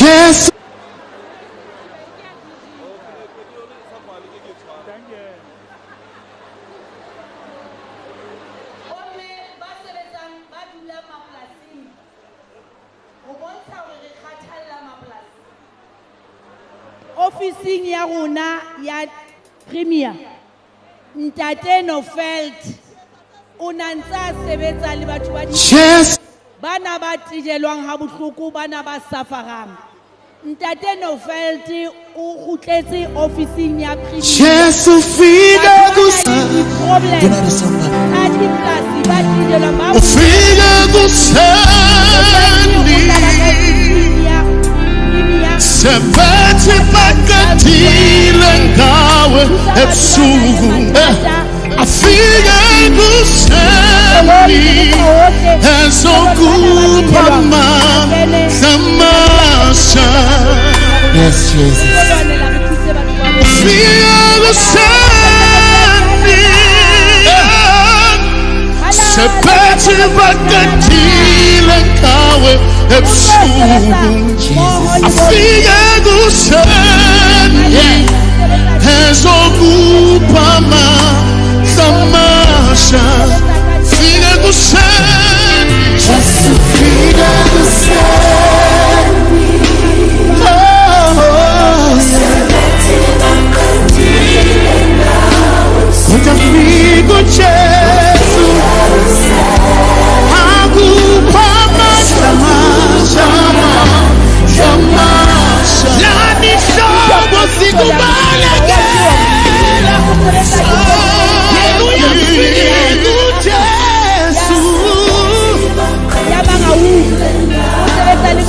Yes. Officing ya rona ya Premier Ntate Nofelt o na ntse sebetsa le batho ba Yes. bana ba tijelwang ha bohloko bana ba safarang Ntate Nofelt o kgutletse officing ya Premier Jesu fika kuseni problem a diplasi ba tijelwa ba fika kuseni sebethi bakatile ngawe ebusuku afike kuseni ezokupha amasha yes Jesus afike kuseni sebethi bakatile ngawe ebusuku afike kuseni ezokupha amasha fike kuseni Jesu fike kuseni sebethi bakatile ngawe utafika Jesu akupha amasha yani hlobo sikubalekela haleluya fike kuJesu yabanga wu usebetsa le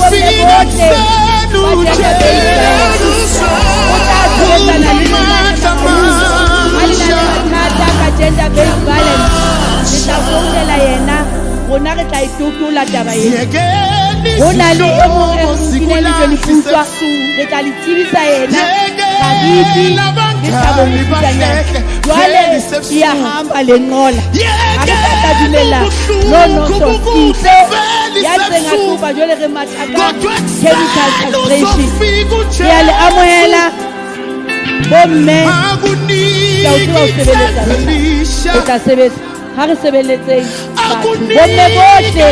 bomme bohle gender based violence le tla founela yena rona re tla itutola taba ena ho na le e mong e nkile le putswa re tla le tsebisa yena habiti le tla bontshanyana jwale ya hamba le nqola ha re tla dumela no sofise ya tseng a tloba jwale re mataka chemical castration ya le amohela bomme ka o sebeletsa o tla sebetsa ha re sebeletseng bomme bohle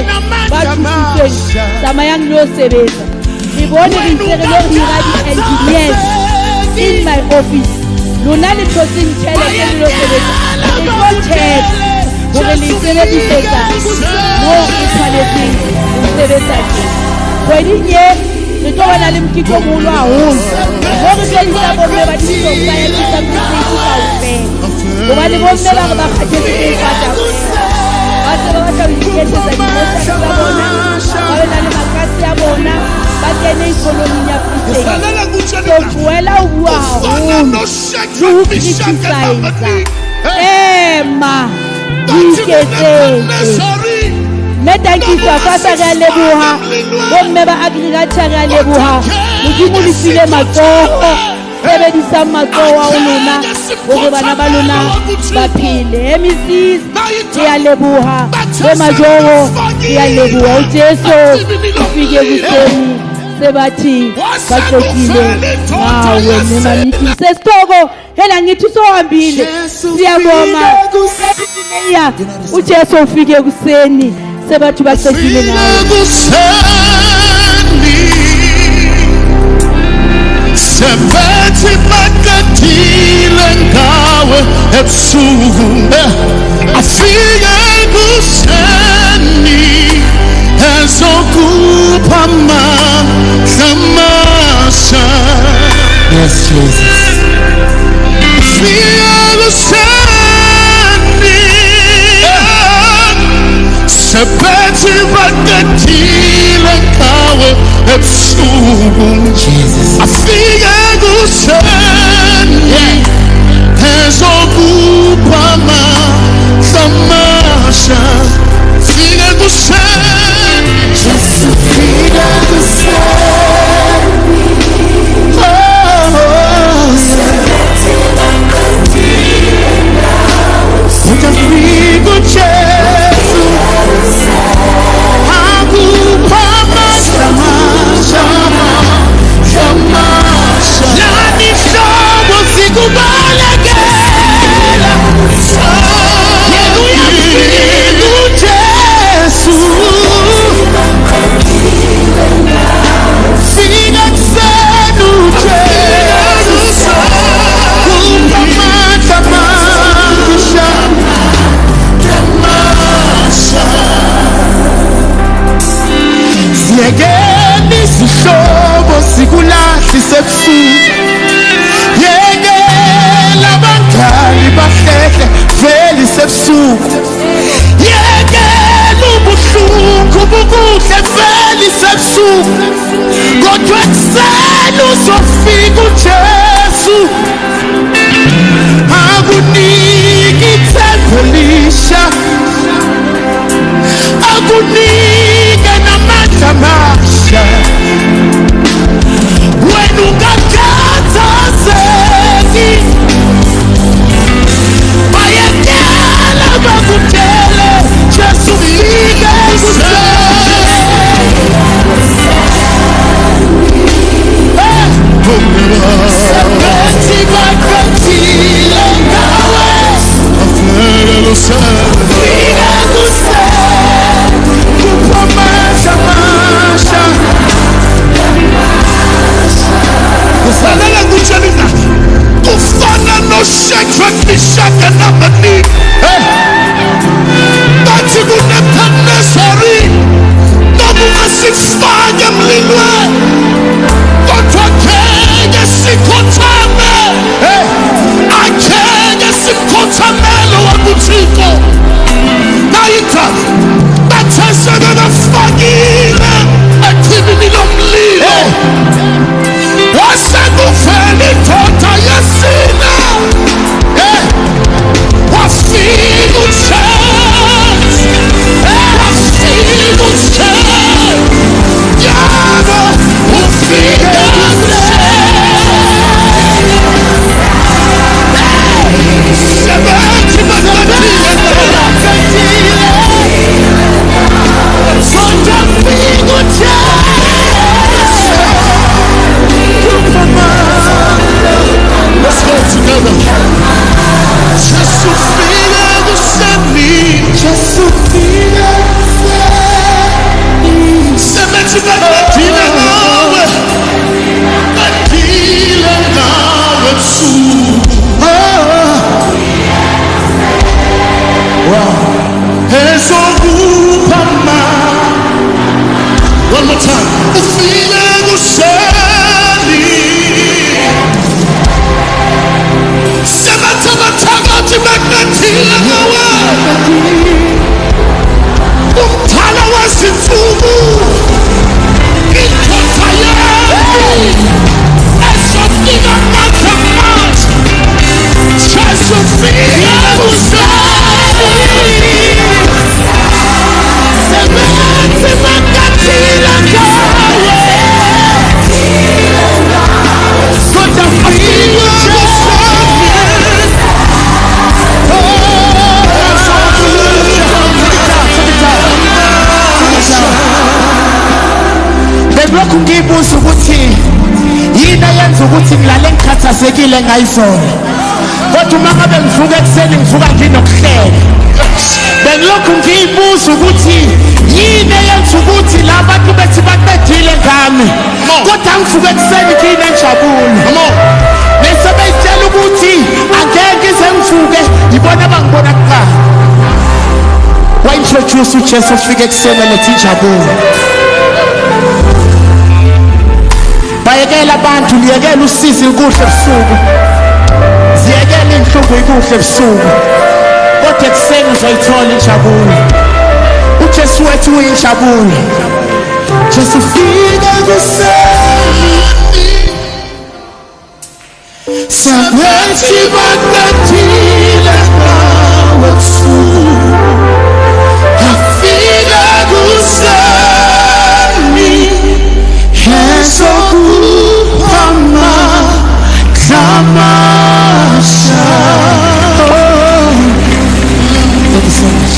ba thusitsweng tsamayang le ho sebetsa re bone re ntse re lo dira di-engineers in my office lona le thotseng tjhelete le lo sebetsa re tlo check hore le sebedisetsa moo re tshwanetseng ho sebetsa teng kgweding e re tlo bana le mokiko o moholo haholo mo re tledisa bomme ba disoka ya disability kaofela hobane bomme ba re ba kgathetse ke ifata ba se ba batla ho iketsetsa dimosa tsa bona ba be na le makasi ya bona ba kene ikonoming ya Freestata so boela o bua haholo le ho criticiza ema iketsetse metankiswa fasa re a leboha bomme ba agriculture re a leboha modimo le file matsoho sebedisang matsoho a lona hore bana ba lona ba phele. Mrs. ke a leboha, le majoro ke a leboha. uJesu ufike kuseni sebathi baxoxile ngawe nemanithi sesitoko hela ngithi sohambile. Siyabonga ya uJesu ufike kuseni sebathi baxoxile ngawe. Sebethi bakatile ngawe ebusuku afike kuseni ezokupha amasha. Yes, Jesus. Afike kuseni sebethi bakatile ngawe ebusuku afike kuseni ezokupha amasha. Fike kuseni Jesu fike kuseni sebethi bakatile ngawe ukafika uJesu akupha amasha. Yani hlobo sikubalekela yena uyafika uJesu fika kuseni uJesu kupha amasha. Siyekeni isihlobo sikulahlise ebusuku, yekela abangani bahlehle velise ebusuku, yekela ubuhlungu bukuhle velise ebusuku, kodwa ekuseni uzofika uJesu akunike ithemba elisha, akunike namandla amasha. Wena ungakhathazeki, bayekela bakutshele Jesu ufike kuseni. Sebethi bakatile ngawe afike kuseni kupha amasha. Kufanele kutshele nathi kufana noShadrach, Meshach and Abednego bathi kuNebukadnezari noma ungasifake emlilweni kodwa khenge sikhothame, akhenge simkhothamele wakuThixo. Nayithaba batheseke bafakile ethibini lomlilo wasekuvela indoda yesine wafika uJesu, wafika uJesu yabo ufike sebethi bakatile sonke ufike uJesu. Let's go together. Jesu fike kuseni, Jesu fike kuseni. Sebethi bakatile ngawe, bakatile ngawe ebusuku. Wow. Ezokupha one more time. Ufike kuseni. Sebethi bathakathi bakatile ngawe, umthala wezinsuku indoda yami ezonika amandla amasha. Jesu fike kuseni ukuthi ngilale ngikhathazekile ngayizolo kodwa uma ngabe ngivuka ekuseni ngivuka nginokuhleka bengilokhu ngiyibuza ukuthi yini eyenza ukuthi la bantu bethi baqedile ngami kodwa ngivuka ekuseni nginenjabulo bese beyitshela ukuthi angeke ize ngivuke yibona abangibona kuqala wa-introduce ujesu ufike ekuseni lethi injabulo bayekela abantu liyekela usizi kuhle ebusuku ziyekela inhlungu ikuhle ebusuku kodwa ekuseni uzoyithola injabulo ujesu wethu uyinjabulo jesu ufike ekuseni sabethi baqedile ngawe ebusuku afike ekuseni ezokuphama klamasha. Thank you so much.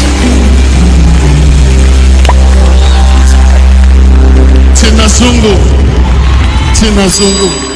Tina Zungu.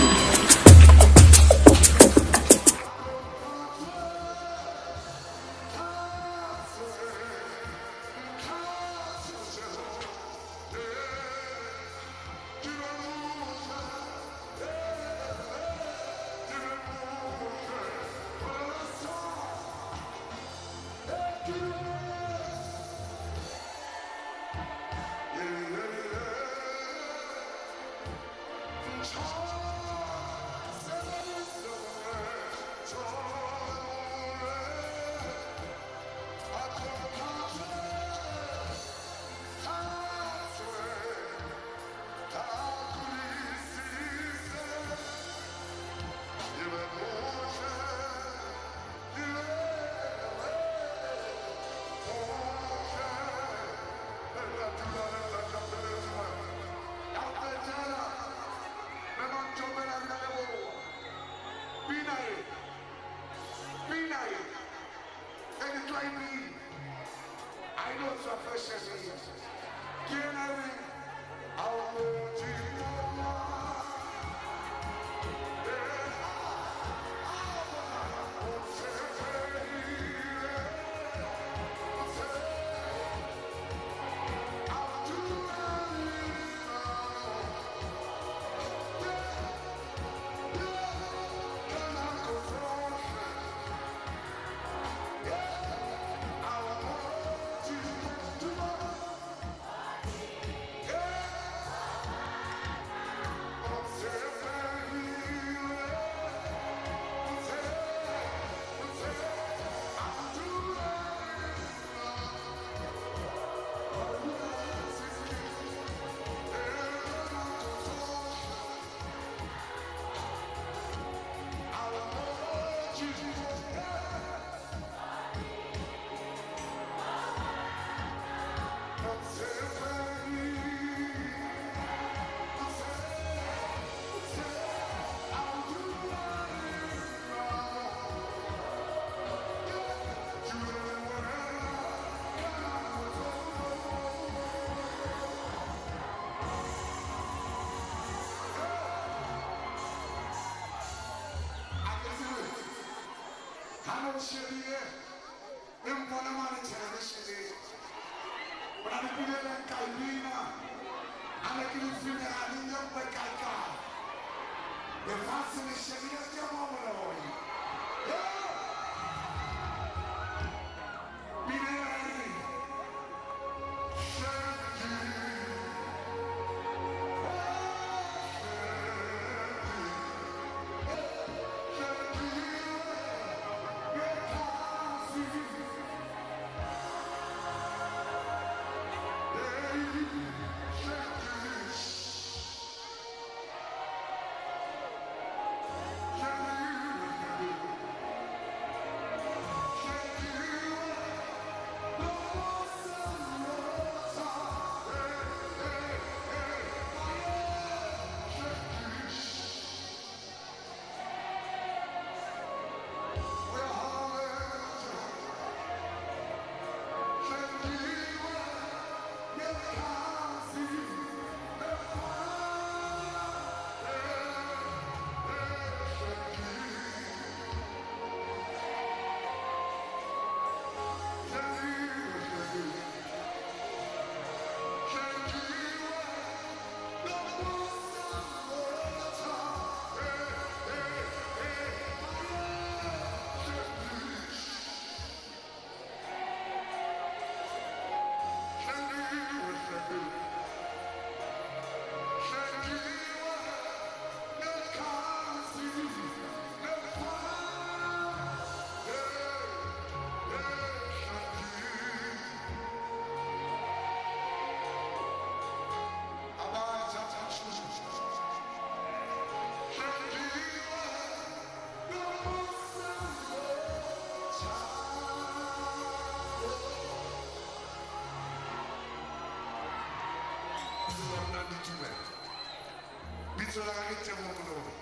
la gaita mono.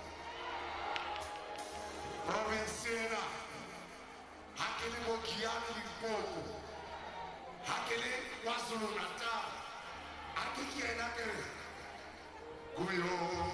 Provincial. Hakele Bokiani Limpopo. Hakele KwaZulu Natal. Akiki enakere. Kuyo.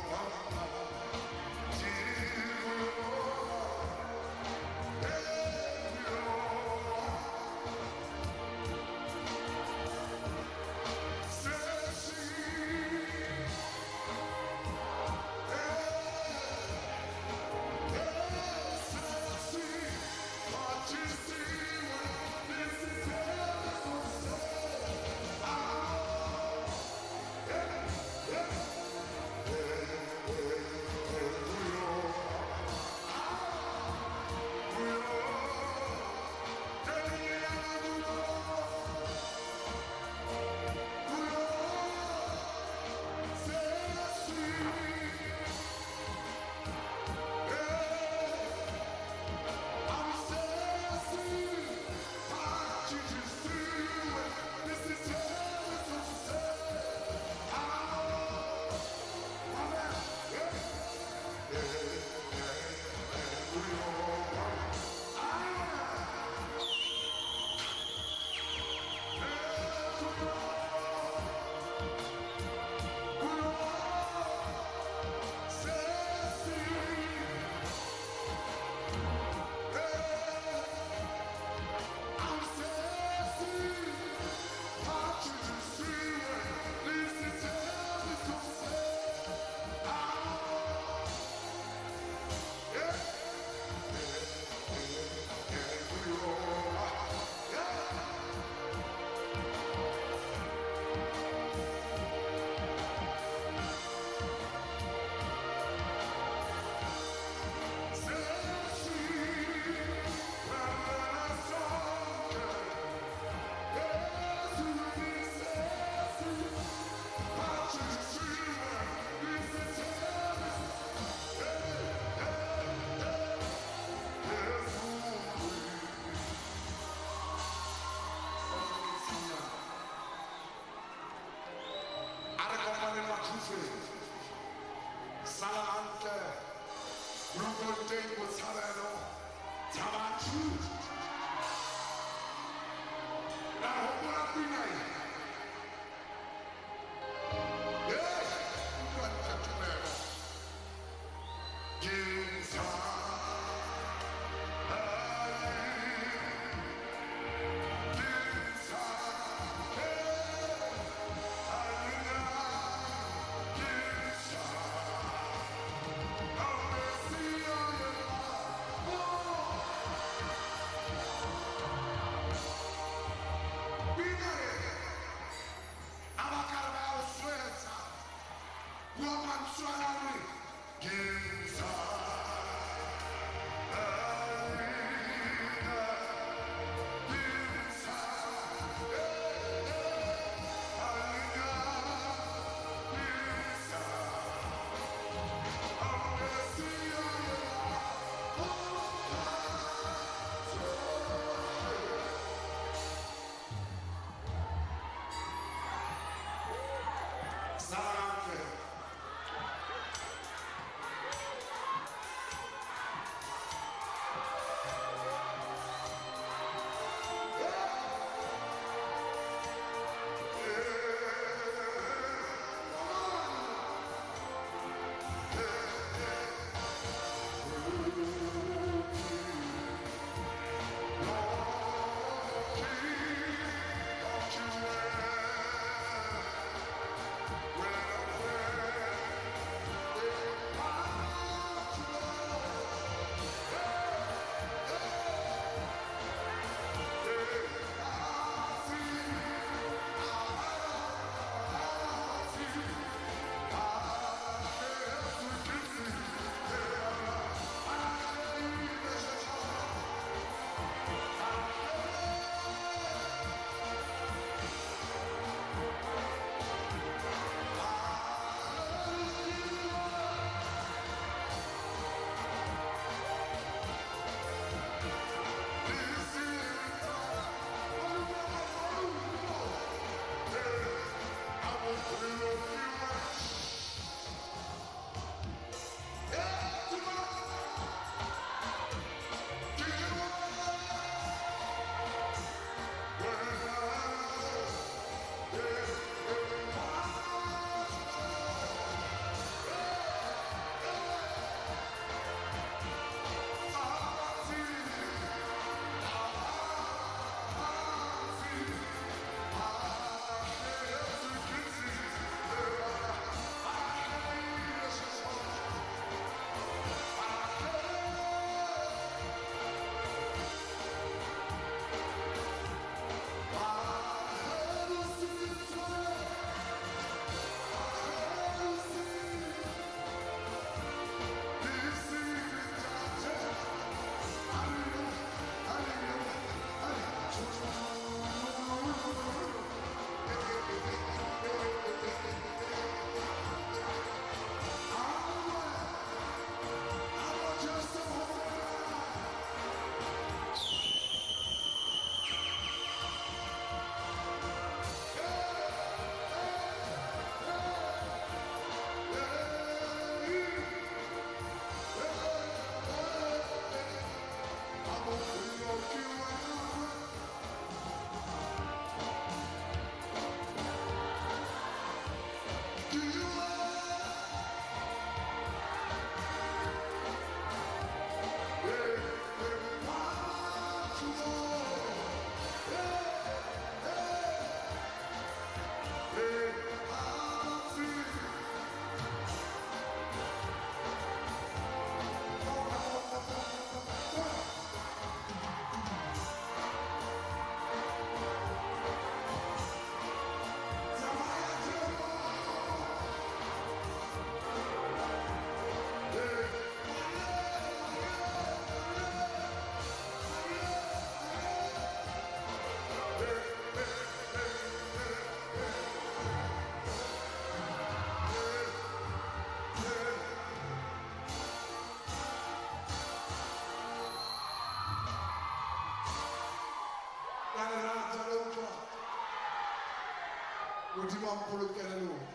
Modimo a mpolokele lona.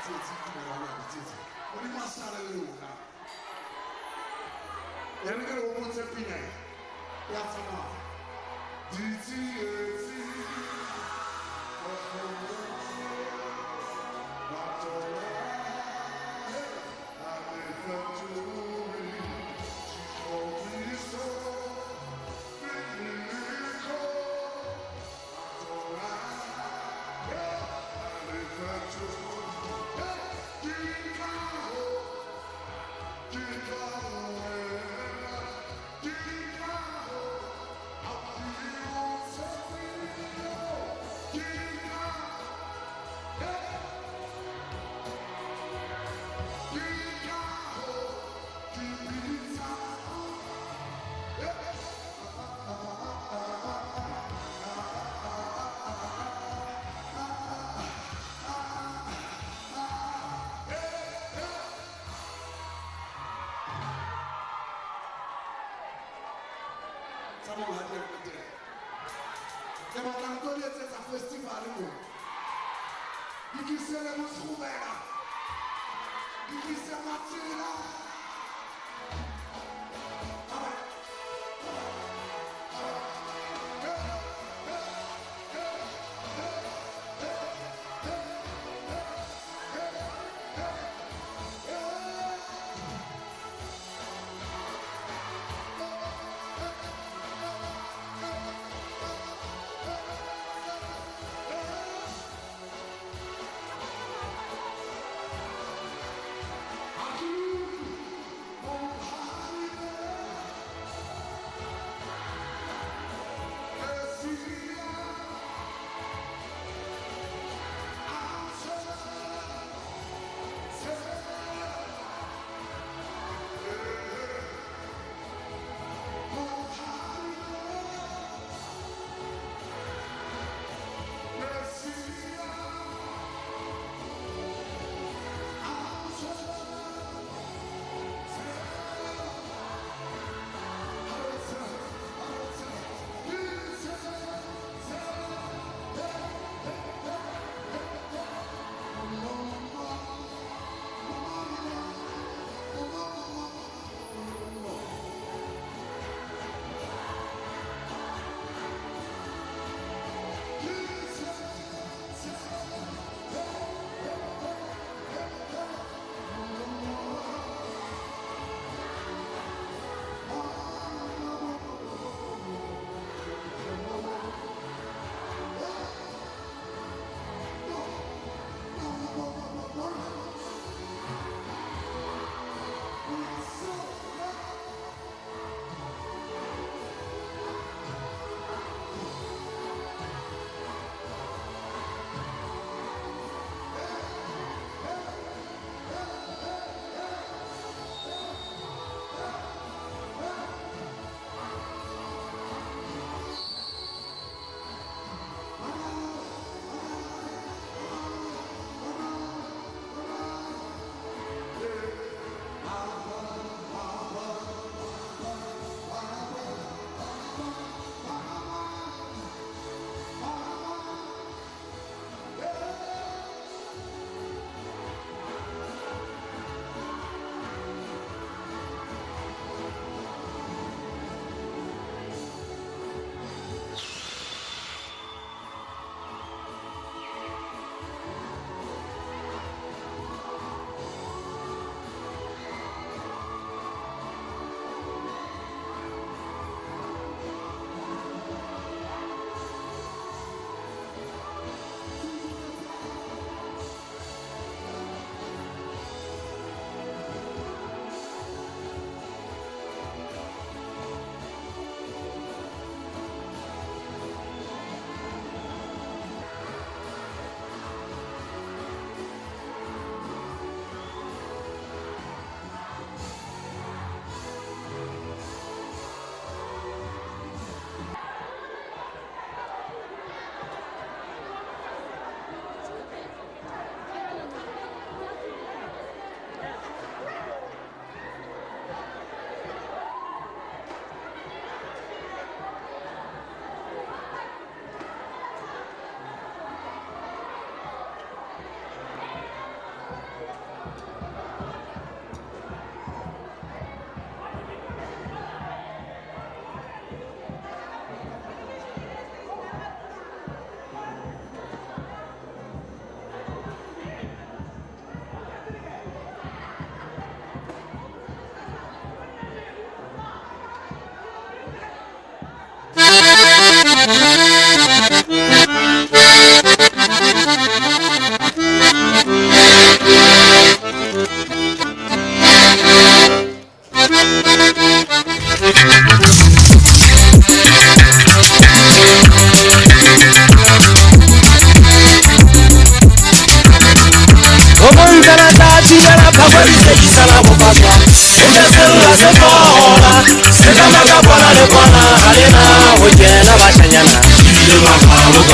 Tsietsi ke moralo wa tsietsi. Modimo a sale le lona. Ya re ke re o botse pina ya tsamaya. Ditsietsi. Festival mo. Ikisele mo skhubeka. Ikise mathina.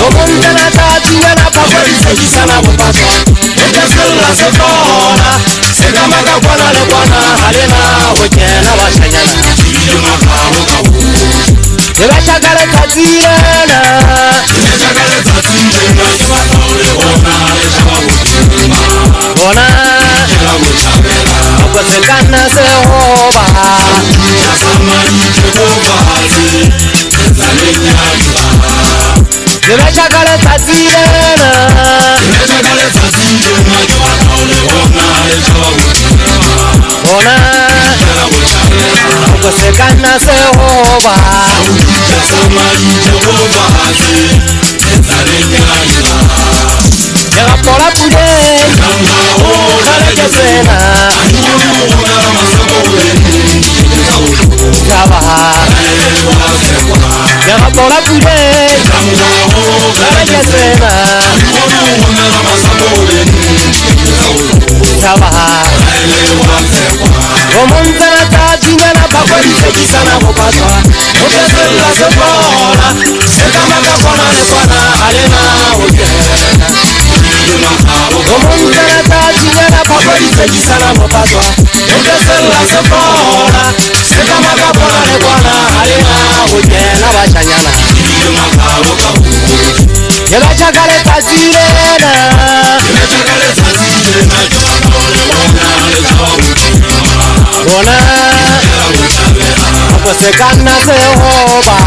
Omontana tatinya na papari sekisana bopatwa. Ekesela sekona. Sekamaka kwana le kwana halena wekena washanyana. Ebachakale tatirena. Ebachakale tatirena. Bona. Okosekana sehoba. Ebachakale tatirena. Ebachakale tatirena. Bona. Okosekana sehoba. Yagapola pude. Kalekesena. Thaba. Yagapola pude. Kalekesena. Thaba. Omontana tatinya na papari sekisana bopatwa. Okesela sekona. Sekamaka kwana le kwana halena wekena. Omontana tatinya na papari sekisana bopatwa. Okesela sekona. Sekamaka kwana le kwana halena wekena washanyana. Ebachakale tatirena. Ebachakale tatirena. Bona. Okosekana sehoba.